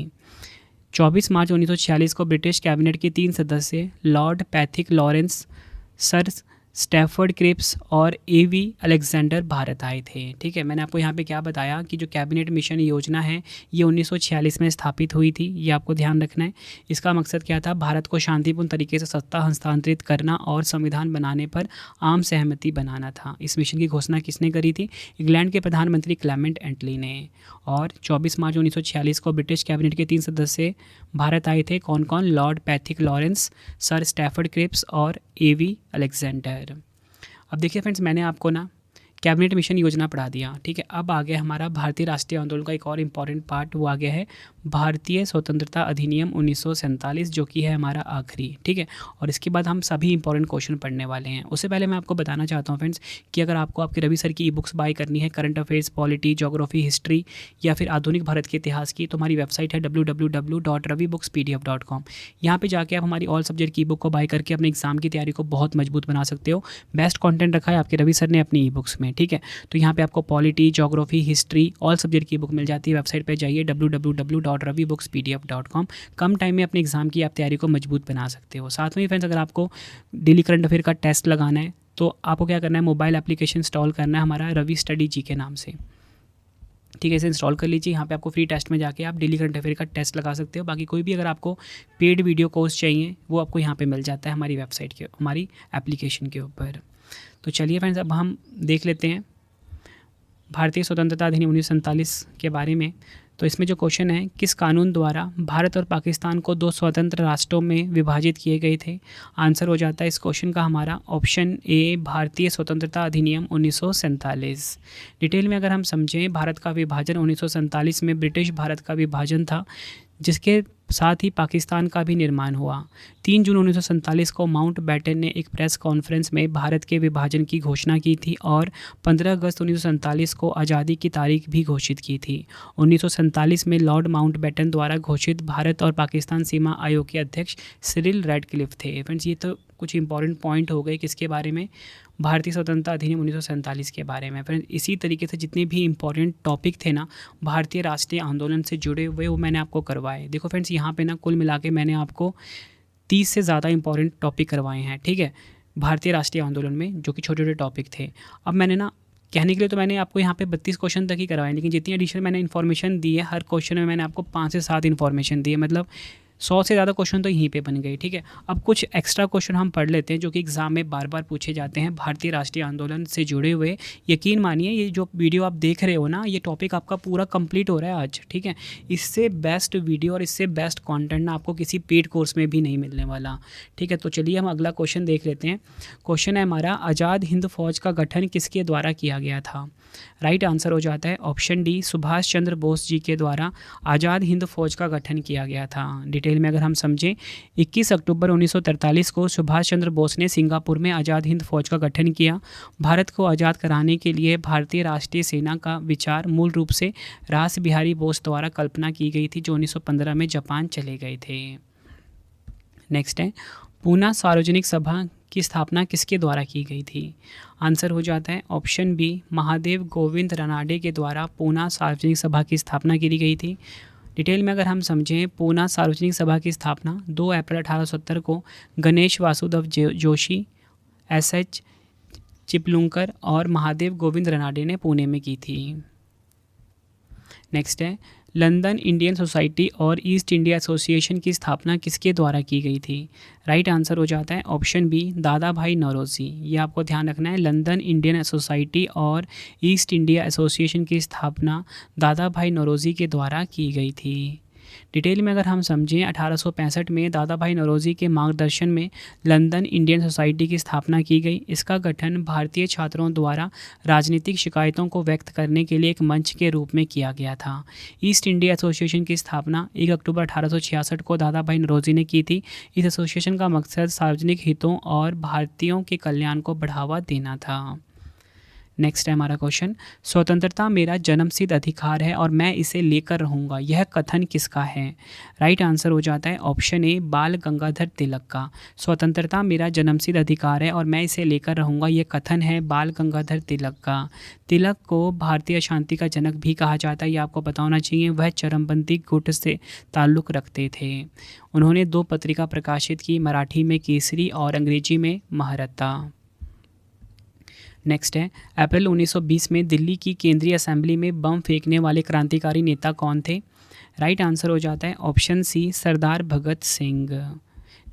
24 मार्च 1946 को ब्रिटिश कैबिनेट के 3 सदस्य lord Pethick Lawrence, sir Stafford Cripps और एवी अलेक्जेंडर भारत आए थे। ठीक है, मैंने आपको यहाँ पे क्या बताया कि जो कैबिनेट मिशन योजना है ये 1946 में स्थापित हुई थी, ये आपको ध्यान रखना है। इसका मकसद क्या था? भारत को शांतिपूर्ण तरीके से सत्ता हस्तांतरित करना और संविधान बनाने पर आम सहमति बनाना था। इस मिशन की घोषणा किसने करी थी? इंग्लैंड के प्रधानमंत्री क्लेमेंट एटली ने। और 24 मार्च 1946 को ब्रिटिश कैबिनेट के 3 सदस्य भारत आए थे। कौन कौन? Lord Pethick Lawrence, sir Stafford Cripps और एवी अलेक्जेंडर। अब देखिए फ्रेंड्स, मैंने आपको ना कैबिनेट मिशन योजना पढ़ा दिया। ठीक है, अब आ गया हमारा भारतीय राष्ट्रीय आंदोलन का एक और इम्पॉर्टेंट पार्ट, वो आ गया है भारतीय स्वतंत्रता अधिनियम 1947, जो कि है हमारा आखिरी। ठीक है, और इसके बाद हम सभी इंपॉर्टेंट क्वेश्चन पढ़ने वाले हैं। उससे पहले मैं आपको बताना चाहता हूँ फ्रेंड्स कि अगर आपको आपके रवि सर की ई बुक्स बाय करनी है, current affairs, polity, geography, history या फिर आधुनिक भारत के इतिहास की, तो हमारी वेबसाइट है www.ravibookspdf.com। यहाँ पे जाके आप हमारी ऑल सब्जेक्ट की ई बुक को बाय करके अपने एग्जाम की तैयारी को बहुत मजबूत बना सकते हो। बेस्ट कंटेंट रखा है आपके रवि सर ने अपनी ई बुक्स में। ठीक है, तो यहाँ पे आपको polity, geography, history, all subject की बुक मिल जाती है। वेबसाइट पे जाइए www.ravibookspdf.com। कम टाइम में अपने एग्जाम की आप तैयारी को मजबूत बना सकते हो। साथ में फ्रेंड्स, अगर आपको डेली करंट अफेयर का टेस्ट लगाना है तो आपको क्या करना है? मोबाइल एप्लीकेशन इंस्टॉल करना है हमारा रवि स्टडी जी के नाम से। ठीक है, इसे इंस्टॉल कर लीजिए। यहाँ पे आपको फ्री टेस्ट में जाके आप डेली करंट अफेयर का टेस्ट लगा सकते हो। बाकी कोई भी अगर आपको पेड वीडियो कोर्स चाहिए वो आपको यहाँ पे मिल जाता है हमारी वेबसाइट के, हमारी एप्लीकेशन के ऊपर। तो चलिए फ्रेंड्स, अब हम देख लेते हैं भारतीय स्वतंत्रता अधिनियम 1947 के बारे में। तो इसमें जो क्वेश्चन है, किस कानून द्वारा भारत और पाकिस्तान को 2 स्वतंत्र राष्ट्रों में विभाजित किए गए थे? आंसर हो जाता है इस क्वेश्चन का हमारा ऑप्शन ए, भारतीय स्वतंत्रता अधिनियम 1947। डिटेल में अगर हम समझें, भारत का विभाजन 1947 में ब्रिटिश भारत का विभाजन था, जिसके साथ ही पाकिस्तान का भी निर्माण हुआ। 3 जून 1947 को माउंट बैटन ने एक प्रेस कॉन्फ्रेंस में भारत के विभाजन की घोषणा की थी और 15 अगस्त 1947 को आज़ादी की तारीख भी घोषित की थी। 1947 में लॉर्ड माउंट बैटन द्वारा घोषित भारत और पाकिस्तान सीमा आयोग के अध्यक्ष सिरिल रैडक्लिफ थे। फ्रेंड्स, ये तो कुछ इंपॉर्टेंट पॉइंट हो गए किसके बारे में? भारतीय स्वतंत्रता अधिनियम 1947 के बारे में। फ्रेंड्स, इसी तरीके से जितने भी इंपॉर्टेंट टॉपिक थे ना भारतीय राष्ट्रीय आंदोलन से जुड़े हुए, वो मैंने आपको करवाए। देखो फ्रेंड्स, यहाँ पे ना कुल मिला के मैंने आपको 30 से ज़्यादा इंपॉर्टेंट टॉपिक करवाए हैं। ठीक है, भारतीय राष्ट्रीय आंदोलन में, जो कि छोटे छोटे टॉपिक थे। अब मैंने ना कहने के लिए तो मैंने आपको यहाँ पे 32 क्वेश्चन तक ही करवाए, लेकिन जितनी एडिशनल मैंने इन्फॉर्मेशन दी है, हर क्वेश्चन में मैंने आपको 5 से 7 इन्फॉर्मेशन दी है। मतलब 100 से ज़्यादा क्वेश्चन तो यहीं पे बन गए। ठीक है, अब कुछ एक्स्ट्रा क्वेश्चन हम पढ़ लेते हैं जो कि एग्जाम में बार बार पूछे जाते हैं भारतीय राष्ट्रीय आंदोलन से जुड़े हुए। यकीन मानिए, ये जो वीडियो आप देख रहे हो ना, ये टॉपिक आपका पूरा कंप्लीट हो रहा है आज। ठीक है, इससे बेस्ट वीडियो और इससे बेस्ट कंटेंट ना आपको किसी पेड कोर्स में भी नहीं मिलने वाला। ठीक है, तो चलिए हम अगला क्वेश्चन देख लेते हैं। क्वेश्चन है हमारा, आज़ाद हिंद फौज का गठन किसके द्वारा किया गया था? राइट आंसर हो जाता है ऑप्शन डी, सुभाष चंद्र बोस जी के द्वारा आज़ाद हिंद फौज का गठन किया गया था। डिटेल में अगर हम समझें, 21 अक्टूबर 1943 को सुभाष चंद्र बोस ने सिंगापुर में आज़ाद हिंद फौज का गठन किया। भारत को आज़ाद कराने के लिए भारतीय राष्ट्रीय सेना का विचार मूल रूप से रास बिहारी बोस द्वारा कल्पना की गई थी, जो 1915 में जापान चले गए थे। नेक्स्ट है, पूना सार्वजनिक सभा की स्थापना किसके द्वारा की गई थी? आंसर हो जाता है ऑप्शन बी, महादेव गोविंद रनाडे के द्वारा पूना सार्वजनिक सभा की स्थापना की गई थी। डिटेल में अगर हम समझें, पूना सार्वजनिक सभा की स्थापना 2 अप्रैल 1870 को गणेश वासुदेव जोशी, एस.एच. चिपलुंकर और महादेव गोविंद रनाडे ने पुणे में की थी। नेक्स्ट है, लंदन इंडियन सोसाइटी और ईस्ट इंडिया एसोसिएशन की स्थापना किसके द्वारा की गई थी? राइट आंसर हो जाता है ऑप्शन बी, दादा भाई नौरोजी। ये आपको ध्यान रखना है, लंदन इंडियन सोसाइटी और ईस्ट इंडिया एसोसिएशन की स्थापना दादा भाई नौरोजी के द्वारा की गई थी। डिटेल में अगर हम समझें, 1865 में दादा भाई नौरोजी के मार्गदर्शन में लंदन इंडियन सोसाइटी की स्थापना की गई। इसका गठन भारतीय छात्रों द्वारा राजनीतिक शिकायतों को व्यक्त करने के लिए एक मंच के रूप में किया गया था। ईस्ट इंडिया एसोसिएशन की स्थापना 1 अक्टूबर 1866 को दादा भाई नौरोजी ने की थी। इस एसोसिएशन का मकसद सार्वजनिक हितों और भारतीयों के कल्याण को बढ़ावा देना था। नेक्स्ट है हमारा क्वेश्चन, स्वतंत्रता मेरा जन्मसिद्ध अधिकार है और मैं इसे लेकर रहूँगा, यह कथन किसका है? राइट आंसर हो जाता है ऑप्शन ए, बाल गंगाधर तिलक का। स्वतंत्रता मेरा जन्मसिद्ध अधिकार है और मैं इसे लेकर रहूँगा, यह कथन है बाल गंगाधर तिलक का। तिलक को भारतीय शांति का जनक भी कहा जाता है, ये आपको पता होना चाहिए। वह चरमपंथी गुट से ताल्लुक़ रखते थे। उन्होंने 2 पत्रिका प्रकाशित की, मराठी में केसरी और अंग्रेजी में महारत्ता। नेक्स्ट है, अप्रैल 1920 में दिल्ली की केंद्रीय असेंबली में बम फेंकने वाले क्रांतिकारी नेता कौन थे? राइट आंसर हो जाता है ऑप्शन सी, सरदार भगत सिंह।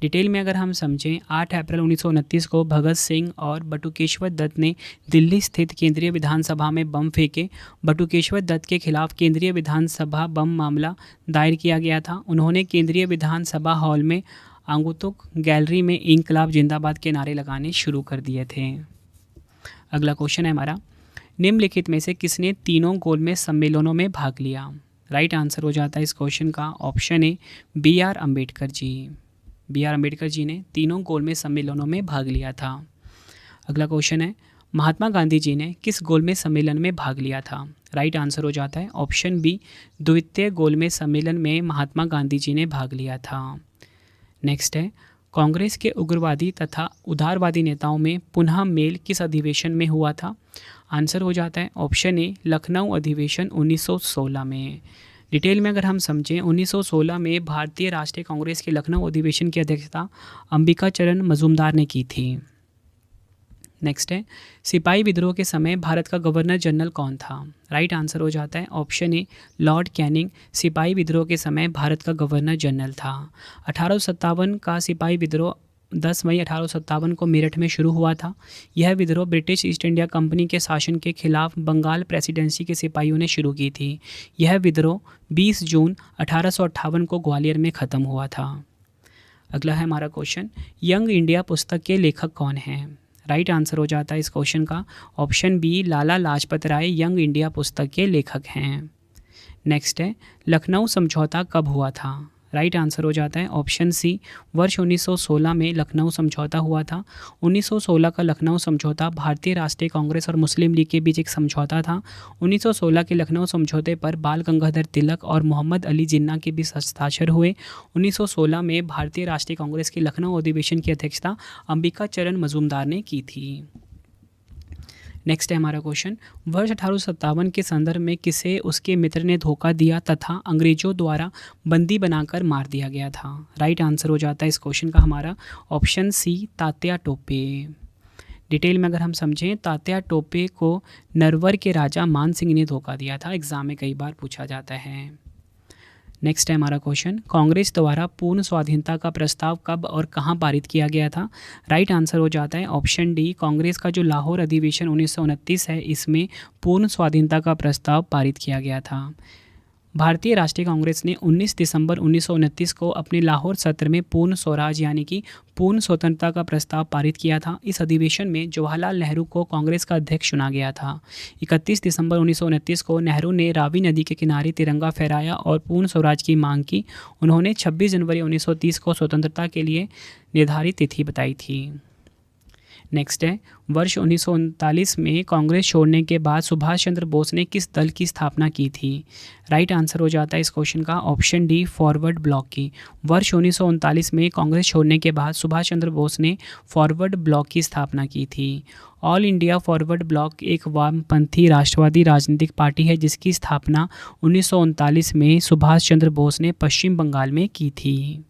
डिटेल में अगर हम समझें, 8 अप्रैल 1929 को भगत सिंह और बटुकेश्वर दत्त ने दिल्ली स्थित केंद्रीय विधानसभा में बम फेंके। बटुकेश्वर दत्त के खिलाफ केंद्रीय विधानसभा बम मामला दायर किया गया था। उन्होंने केंद्रीय विधानसभा हॉल में आगंतुक गैलरी में इंकलाब जिंदाबाद के नारे लगाने शुरू कर दिए थे। अगला क्वेश्चन है हमारा, निम्नलिखित में से किसने तीनों गोलमेज सम्मेलनों में भाग लिया? राइट आंसर हो जाता है इस क्वेश्चन का option A, B R Ambedkar ji. B R Ambedkar ji ने तीनों गोलमेज सम्मेलनों में भाग लिया था। अगला क्वेश्चन है, महात्मा गांधी जी ने किस गोलमेज सम्मेलन में भाग लिया था? राइट आंसर हो जाता है ऑप्शन बी, द्वितीय गोलमेज सम्मेलन में महात्मा गांधी जी ने भाग लिया था। नेक्स्ट है, कांग्रेस के उग्रवादी तथा उदारवादी नेताओं में पुनः मेल किस अधिवेशन में हुआ था? आंसर हो जाता है ऑप्शन ए, लखनऊ अधिवेशन 1916 में। डिटेल में अगर हम समझें, 1916 में भारतीय राष्ट्रीय कांग्रेस के लखनऊ अधिवेशन की अध्यक्षता अंबिका चरण मजूमदार ने की थी। नेक्स्ट है, सिपाही विद्रोह के समय भारत का गवर्नर जनरल कौन था? राइट आंसर हो जाता है ऑप्शन ए, लॉर्ड कैनिंग सिपाही विद्रोह के समय भारत का गवर्नर जनरल था। 1857 का सिपाही विद्रोह 10 मई 1857 को मेरठ में शुरू हुआ था। यह विद्रोह ब्रिटिश ईस्ट इंडिया कंपनी के शासन के खिलाफ बंगाल प्रेसिडेंसी के सिपाहियों ने शुरू की थी। यह विद्रोह 20 जून 1858 को ग्वालियर में ख़त्म हुआ था। अगला है हमारा क्वेश्चन, यंग इंडिया पुस्तक के लेखक कौन हैं? राइट आंसर हो जाता है इस क्वेश्चन का option B, Lala Lajpat Rai young India पुस्तक के लेखक हैं। नेक्स्ट है, लखनऊ समझौता कब हुआ था? राइट आंसर हो जाता है ऑप्शन सी, वर्ष 1916 में लखनऊ समझौता हुआ था। 1916 का लखनऊ समझौता भारतीय राष्ट्रीय कांग्रेस और मुस्लिम लीग के बीच एक समझौता था। 1916 के लखनऊ समझौते पर बाल गंगाधर तिलक और मोहम्मद अली जिन्ना के बीच हस्ताक्षर हुए। 1916 में भारतीय राष्ट्रीय कांग्रेस के लखनऊ अधिवेशन की अध्यक्षता अंबिका चरण मजूमदार ने की थी। नेक्स्ट है हमारा क्वेश्चन, वर्ष 1857 के संदर्भ में किसे उसके मित्र ने धोखा दिया तथा अंग्रेजों द्वारा बंदी बनाकर मार दिया गया था? राइट आंसर हो जाता है इस क्वेश्चन का हमारा option C, Tatya Tope. Detail में अगर हम समझें, तात्या टोपे को नरवर के राजा मान सिंह ने धोखा दिया था। एग्जाम में कई बार पूछा जाता है। नेक्स्ट है हमारा क्वेश्चन, कांग्रेस द्वारा पूर्ण स्वाधीनता का प्रस्ताव कब और कहां पारित किया गया था? राइट आंसर हो जाता है ऑप्शन डी, कांग्रेस का जो लाहौर अधिवेशन 1929 है, इसमें पूर्ण स्वाधीनता का प्रस्ताव पारित किया गया था। भारतीय राष्ट्रीय कांग्रेस ने 19 दिसंबर 1929 को अपने लाहौर सत्र में पूर्ण स्वराज यानी कि पूर्ण स्वतंत्रता का प्रस्ताव पारित किया था। इस अधिवेशन में जवाहरलाल नेहरू को कांग्रेस का अध्यक्ष चुना गया था। 31 दिसंबर 1929 को नेहरू ने रावी नदी के किनारे तिरंगा फहराया और पूर्ण स्वराज की मांग की। उन्होंने 26 जनवरी 1930 को स्वतंत्रता के लिए निर्धारित तिथि बताई थी। नेक्स्ट है, वर्ष 1939 में कांग्रेस छोड़ने के बाद सुभाष चंद्र बोस ने किस दल की स्थापना की थी? राइट आंसर हो जाता है इस क्वेश्चन का ऑप्शन डी, फॉरवर्ड ब्लॉक की। वर्ष 1939 में कांग्रेस छोड़ने के बाद सुभाष चंद्र बोस ने फॉरवर्ड ब्लॉक की स्थापना की थी। ऑल इंडिया फॉरवर्ड ब्लॉक एक वामपंथी राष्ट्रवादी राजनीतिक पार्टी है जिसकी स्थापना 1939 में सुभाष चंद्र बोस ने पश्चिम बंगाल में की थी।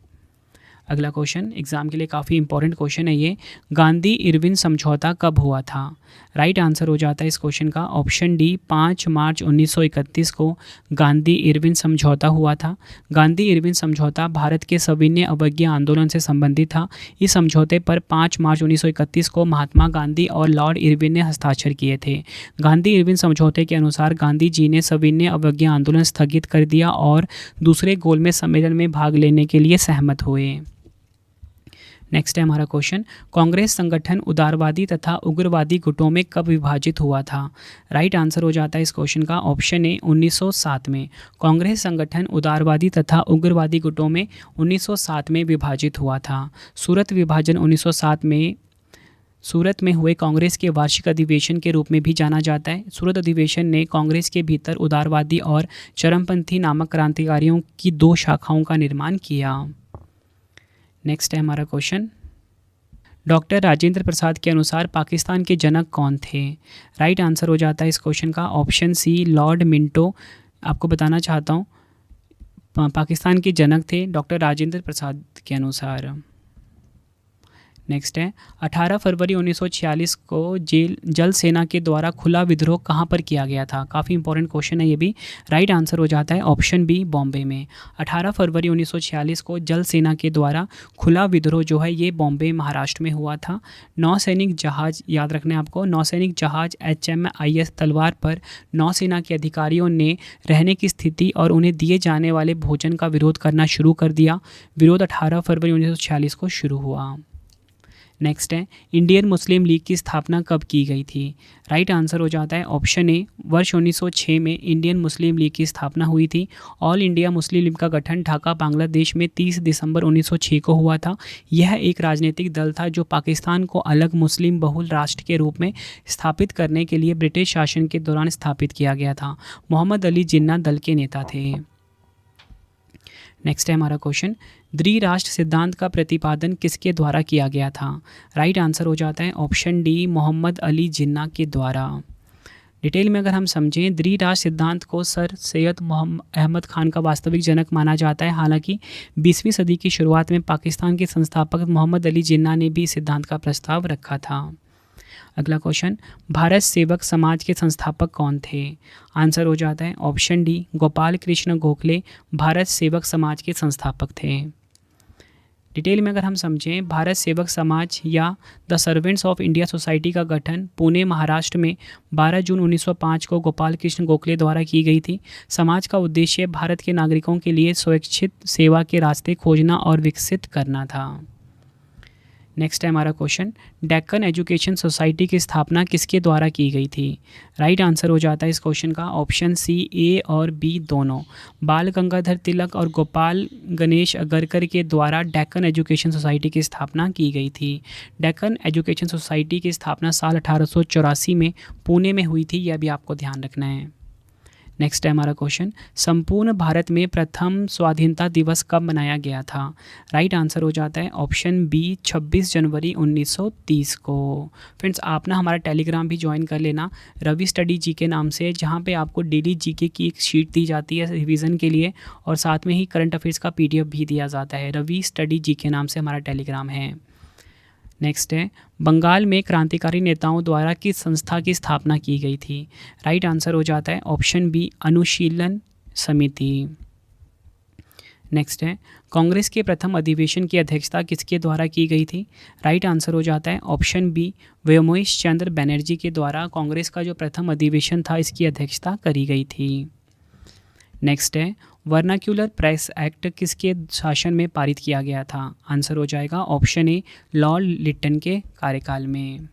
अगला क्वेश्चन एग्जाम के लिए काफ़ी इंपॉर्टेंट क्वेश्चन है ये, गांधी इरविन समझौता कब हुआ था? राइट आंसर हो जाता है इस क्वेश्चन का ऑप्शन डी, 5 मार्च 1931 को गांधी इरविन समझौता हुआ था। गांधी इरविन समझौता भारत के सविनय अवज्ञा आंदोलन से संबंधित था। इस समझौते पर 5 मार्च 1931 को महात्मा गांधी और लॉर्ड इरविन ने हस्ताक्षर किए थे। गांधी इरविन समझौते के अनुसार गांधी जी ने सविनय अवज्ञा आंदोलन स्थगित कर दिया और दूसरे गोलमेज सम्मेलन में भाग लेने के लिए सहमत हुए। नेक्स्ट है हमारा क्वेश्चन, कांग्रेस संगठन उदारवादी तथा उग्रवादी गुटों में कब विभाजित हुआ था? राइट आंसर हो जाता है इस क्वेश्चन का ऑप्शन ए, 1907 में। कांग्रेस संगठन उदारवादी तथा उग्रवादी गुटों में 1907 में विभाजित हुआ था। सूरत विभाजन 1907 में सूरत में हुए कांग्रेस के वार्षिक अधिवेशन के रूप में भी जाना जाता है। सूरत अधिवेशन ने कांग्रेस के भीतर उदारवादी और चरमपंथी नामक क्रांतिकारियों की 2 शाखाओं का निर्माण किया। नेक्स्ट है हमारा क्वेश्चन, डॉक्टर राजेंद्र प्रसाद के अनुसार पाकिस्तान के जनक कौन थे? राइट आंसर हो जाता है इस क्वेश्चन का ऑप्शन सी, लॉर्ड मिंटो। आपको बताना चाहता हूँ, पाकिस्तान के जनक थे डॉक्टर राजेंद्र प्रसाद के अनुसार। नेक्स्ट है 18 फरवरी 1946 को जल सेना के द्वारा खुला विद्रोह कहाँ पर किया गया था। काफ़ी इंपॉर्टेंट क्वेश्चन है ये भी। राइट आंसर हो जाता है ऑप्शन बी बॉम्बे में। 18 फरवरी 1946 को जल सेना के द्वारा खुला विद्रोह जो है ये बॉम्बे महाराष्ट्र में हुआ था। नौसैनिक जहाज़, याद रखना है आपको, नौसैनिक जहाज़ HMIS तलवार पर नौसेना के अधिकारियों ने रहने की स्थिति और उन्हें दिए जाने वाले भोजन का विरोध करना शुरू कर दिया। विरोध 18 फरवरी 1946 को शुरू हुआ। नेक्स्ट है इंडियन मुस्लिम लीग की स्थापना कब की गई थी। राइट आंसर हो जाता है ऑप्शन ए, वर्ष 1906 में इंडियन मुस्लिम लीग की स्थापना हुई थी। ऑल इंडिया मुस्लिम लीग का गठन ढाका बांग्लादेश में 30 दिसंबर 1906 को हुआ था। यह एक राजनीतिक दल था जो पाकिस्तान को अलग मुस्लिम बहुल राष्ट्र के रूप में स्थापित करने के लिए ब्रिटिश शासन के दौरान स्थापित किया गया था। मोहम्मद अली जिन्ना दल के नेता थे। नेक्स्ट है हमारा क्वेश्चन, द्विराष्ट्र सिद्धांत का प्रतिपादन किसके द्वारा किया गया था। राइट आंसर हो जाता है ऑप्शन डी, मोहम्मद अली जिन्ना के द्वारा। डिटेल में अगर हम समझें, द्विराष्ट्र सिद्धांत को सर सैयद अहमद खान का वास्तविक जनक माना जाता है। हालांकि 20वीं सदी की शुरुआत में पाकिस्तान के संस्थापक मोहम्मद अली जिन्ना ने भी सिद्धांत का प्रस्ताव रखा था। अगला क्वेश्चन, भारत सेवक समाज के संस्थापक कौन थे। आंसर हो जाता है ऑप्शन डी, गोपाल कृष्ण गोखले भारत सेवक समाज के संस्थापक थे। डिटेल में अगर हम समझें, भारत सेवक समाज या the servants of India society का गठन पुणे महाराष्ट्र में 12 जून 1905 को गोपाल कृष्ण गोखले द्वारा की गई थी। समाज का उद्देश्य भारत के नागरिकों के लिए स्वैच्छिक सेवा के रास्ते खोजना और विकसित करना था। नेक्स्ट है हमारा क्वेश्चन, डेक्कन एजुकेशन सोसाइटी की स्थापना किसके द्वारा की गई थी। राइट आंसर हो जाता है इस क्वेश्चन का ऑप्शन सी, ए और बी दोनों। बाल गंगाधर तिलक और गोपाल गणेश अगरकर के द्वारा डेक्कन एजुकेशन सोसाइटी की स्थापना की गई थी। डेक्कन एजुकेशन सोसाइटी की स्थापना साल 1884 में पुणे में हुई थी, यह भी आपको ध्यान रखना है। नेक्स्ट है हमारा क्वेश्चन, संपूर्ण भारत में प्रथम स्वाधीनता दिवस कब मनाया गया था। राइट आंसर हो जाता है ऑप्शन बी, 26 जनवरी 1930 को। फ्रेंड्स, आप ना हमारा टेलीग्राम भी ज्वाइन कर लेना, रवि स्टडी जीके नाम से, जहाँ पे आपको डेली जीके की एक शीट दी जाती है रिवीजन के लिए, और साथ में ही करंट अफेयर्स का PDF भी दिया जाता है। रवि स्टडी जीके नाम से हमारा टेलीग्राम है। नेक्स्ट है, बंगाल में क्रांतिकारी नेताओं द्वारा किस संस्था की स्थापना की गई थी। राइट आंसर हो जाता है ऑप्शन बी, अनुशीलन समिति। नेक्स्ट है, कांग्रेस के प्रथम अधिवेशन की अध्यक्षता किसके द्वारा की गई थी। राइट आंसर हो जाता है ऑप्शन बी, व्योमेश चंद्र बनर्जी के द्वारा कांग्रेस का जो प्रथम अधिवेशन था इसकी अध्यक्षता करी गई थी। नेक्स्ट है, वर्नाक्यूलर प्रेस एक्ट किसके शासन में पारित किया गया था। आंसर हो जाएगा ऑप्शन ए, लॉर्ड लिटन के कार्यकाल में।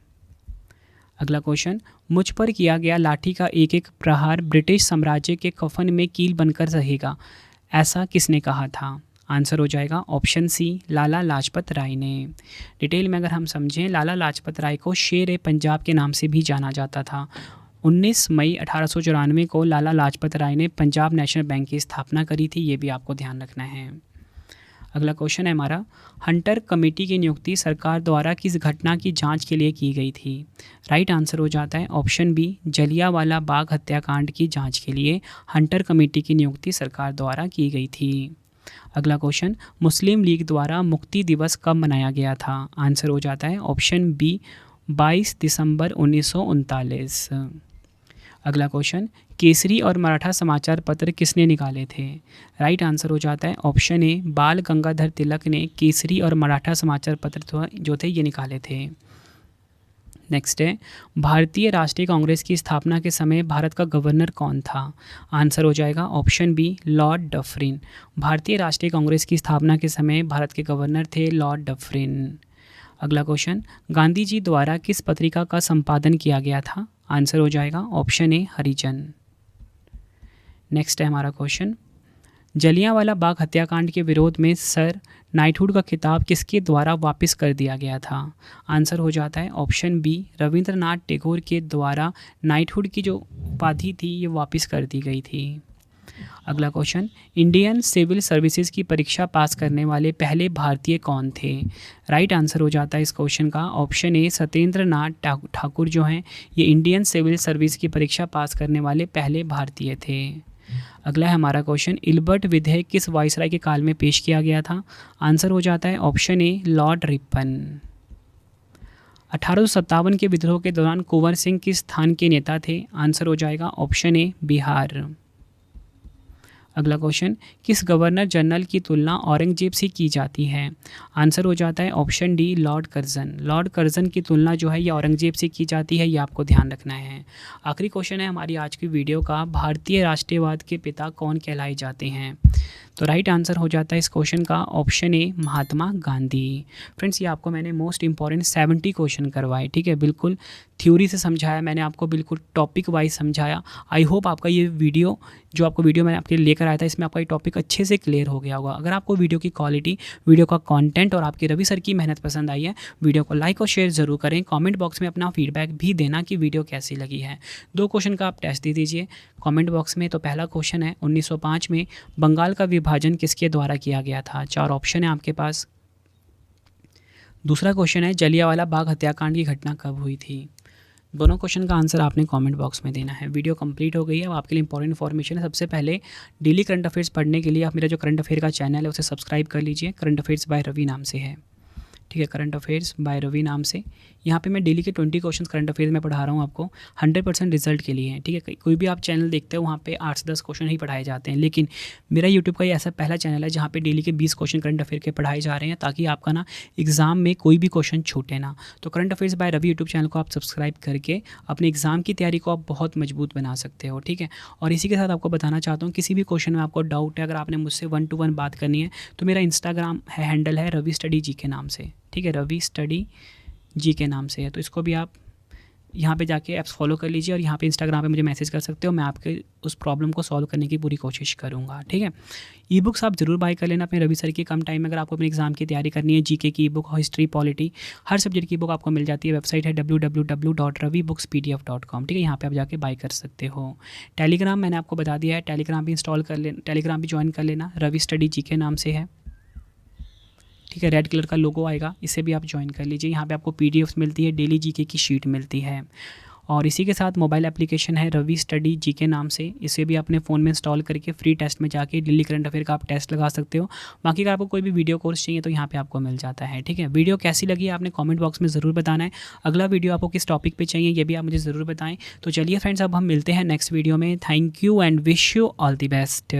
अगला क्वेश्चन, मुझ पर किया गया लाठी का एक एक प्रहार ब्रिटिश साम्राज्य के कफन में कील बनकर रहेगा, ऐसा किसने कहा था। आंसर हो जाएगा ऑप्शन सी, लाला लाजपत राय ने। डिटेल में अगर हम समझें, लाला लाजपत राय को शेर ए पंजाब के नाम से भी जाना जाता था। 19 मई 1894 को लाला लाजपत राय ने पंजाब नेशनल बैंक की स्थापना करी थी, ये भी आपको ध्यान रखना है। अगला क्वेश्चन है हमारा, हंटर कमेटी की नियुक्ति सरकार द्वारा किस घटना की जांच के लिए की गई थी। राइट आंसर हो जाता है ऑप्शन बी, जलियांवाला बाग हत्याकांड की जांच के लिए हंटर कमेटी की नियुक्ति सरकार द्वारा की गई थी। अगला क्वेश्चन, मुस्लिम लीग द्वारा मुक्ति दिवस कब मनाया गया था। आंसर हो जाता है ऑप्शन बी, 22 दिसंबर 1939। अगला क्वेश्चन, केसरी और मराठा समाचार पत्र किसने निकाले थे। राइट आंसर हो जाता है ऑप्शन ए, बाल गंगाधर तिलक ने केसरी और मराठा समाचार पत्र जो थे ये निकाले थे। नेक्स्ट है, भारतीय राष्ट्रीय कांग्रेस की स्थापना के समय भारत का गवर्नर कौन था। आंसर हो जाएगा ऑप्शन बी, लॉर्ड डफरिन। भारतीय राष्ट्रीय कांग्रेस की स्थापना के समय भारत के गवर्नर थे लॉर्ड डफरिन। अगला क्वेश्चन, गांधी जी द्वारा किस पत्रिका का संपादन किया गया था। आंसर हो जाएगा ऑप्शन ए, हरिजन। नेक्स्ट है हमारा क्वेश्चन, जलियांवाला बाग हत्याकांड के विरोध में सर नाइटहुड का खिताब किसके द्वारा वापस कर दिया गया था। आंसर हो जाता है ऑप्शन बी, रविंद्रनाथ टैगोर के द्वारा नाइटहुड की जो उपाधि थी ये वापस कर दी गई थी। अगला क्वेश्चन, इंडियन सिविल सर्विसेज की परीक्षा पास करने वाले पहले भारतीय कौन थे। राइट आंसर हो जाता है इस क्वेश्चन का ऑप्शन ए, सत्येंद्र नाथ ठाकुर जो हैं ये इंडियन सिविल सर्विस की परीक्षा पास करने वाले पहले भारतीय थे। अगला है हमारा क्वेश्चन, इल्बर्ट विधेयक किस वायसराय के काल में पेश किया गया था। आंसर हो जाता है ऑप्शन ए, लॉर्ड रिपन। 1857 के विद्रोह के दौरान कुंवर सिंह किस स्थान के नेता थे? आंसर हो जाएगा ऑप्शन ए बिहार। अगला क्वेश्चन, किस गवर्नर जनरल की तुलना औरंगजेब से की जाती है? आंसर हो जाता है option D Lord Curzon. Lord Curzon की तुलना जो है ये औरंगजेब से की जाती है, ये आपको ध्यान रखना है। आखिरी क्वेश्चन है हमारी आज की वीडियो का, भारतीय राष्ट्रवाद के पिता कौन कहलाए जाते हैं? तो राइट आंसर हो जाता है इस क्वेश्चन का ऑप्शन ए महात्मा गांधी। फ्रेंड्स, ये आपको मैंने मोस्ट इंपॉर्टेंट 70 क्वेश्चन करवाए, ठीक है, बिल्कुल थ्योरी से समझाया मैंने आपको, बिल्कुल टॉपिक वाइज समझाया। आई होप आपका ये वीडियो जो आपको वीडियो मैंने आपके लिए लेकर आया था, इसमें आपका ये टॉपिक अच्छे से क्लियर हो गया होगा। अगर आपको वीडियो की क्वालिटी, वीडियो का कंटेंट और आपके रवि सर की मेहनत पसंद आई है, वीडियो को लाइक और शेयर ज़रूर करें। कमेंट बॉक्स में अपना फीडबैक भी देना कि वीडियो कैसी लगी है। 2 क्वेश्चन का आप टेस्ट दे दीजिए कमेंट बॉक्स में। तो पहला क्वेश्चन है 1905 में बंगाल का विभाजन किसके द्वारा किया गया था? 4 ऑप्शन है आपके पास। दूसरा क्वेश्चन है जलियांवाला बाग हत्याकांड की घटना कब हुई थी? दोनों क्वेश्चन का आंसर आपने कमेंट बॉक्स में देना है। वीडियो कंप्लीट हो गई है। अब आपके लिए इंपॉर्टेंट इन्फॉर्मेशन है। सबसे पहले डेली करंट अफेयर्स पढ़ने के लिए आप मेरा जो करंट अफेयर का चैनल है उसे सब्सक्राइब कर लीजिए। करंट अफेयर्स बाय रवि नाम से है, ठीक है, करंट अफेयर्स बाय रवि नाम से। यहाँ पे मैं डेली के 20 क्वेश्चन करंट अफेयर्स में पढ़ा रहा हूँ आपको 100% रिजल्ट के लिए, ठीक है। कोई भी आप चैनल देखते हो वहाँ पे 8 से 10 क्वेश्चन ही पढ़ाए जाते हैं, लेकिन मेरा यूट्यूब का ये ऐसा पहला चैनल है जहाँ पे डेली के 20 क्वेश्चन करंट अफेयर के पढ़ाए जा रहे हैं, ताकि आपका ना एग्जाम में कोई भी क्वेश्चन छूटे ना। तो current affairs by Ravi YouTube channel को आप सब्सक्राइब करके अपने एग्जाम की तैयारी को आप बहुत मजबूत बना सकते हो, ठीक है। और इसी के साथ आपको बताना चाहता हूँ, किसी भी क्वेश्चन में आपको डाउट है, अगर आपने मुझसे 1 to 1 बात करनी है, तो मेरा इंस्टाग्राम हैंडल है रवि स्टडी जी के नाम से, ठीक है, रवि स्टडी जी के नाम से है। तो इसको भी आप यहाँ पे जाके ऐप्स फॉलो कर लीजिए और यहाँ पे इंस्टाग्राम पे मुझे मैसेज कर सकते हो। मैं आपके उस प्रॉब्लम को सॉल्व करने की पूरी कोशिश करूँगा, ठीक है। ई बुक्स आप जरूर बाय कर लेना अपने रवि सर की कम टाइम में। अगर आपको अपने एग्जाम की तैयारी करनी है, जीके की ई बुक, हिस्ट्री, पॉलिटी, हर सब्जेक्ट की बुक आपको मिल जाती है। वेबसाइट है www.ravibookspdf.com, ठीक है, यहाँ पे आप जाके बाय कर सकते हो। टेलीग्राम मैंने आपको बता दिया है, टेलीग्राम भी इंस्टॉल कर लेना, टेलीग्राम भी ज्वाइन कर लेना, रवि स्टडी जी के नाम से है, ठीक है। रेड कलर का लोगो आएगा, इसे भी आप ज्वाइन कर लीजिए। यहाँ पे आपको पीडीएफ्स मिलती है, डेली जीके की शीट मिलती है। और इसी के साथ मोबाइल एप्लीकेशन है रवि स्टडी जी के नाम से, इसे भी अपने फ़ोन में इंस्टॉल करके फ्री टेस्ट में जाके डेली करंट अफेयर का आप टेस्ट लगा सकते हो। बाकी अगर आपको कोई भी वीडियो कोर्स चाहिए तो यहाँ पे आपको मिल जाता है, ठीक है। वीडियो कैसी लगी आपने कमेंट बॉक्स में ज़रूर बताना है। अगला वीडियो आपको किस टॉपिक पे चाहिए ये भी आप मुझे ज़रूर बताएं। तो चलिए फ्रेंड्स, अब हम मिलते हैं नेक्स्ट वीडियो में। Thank you and wish you all the best.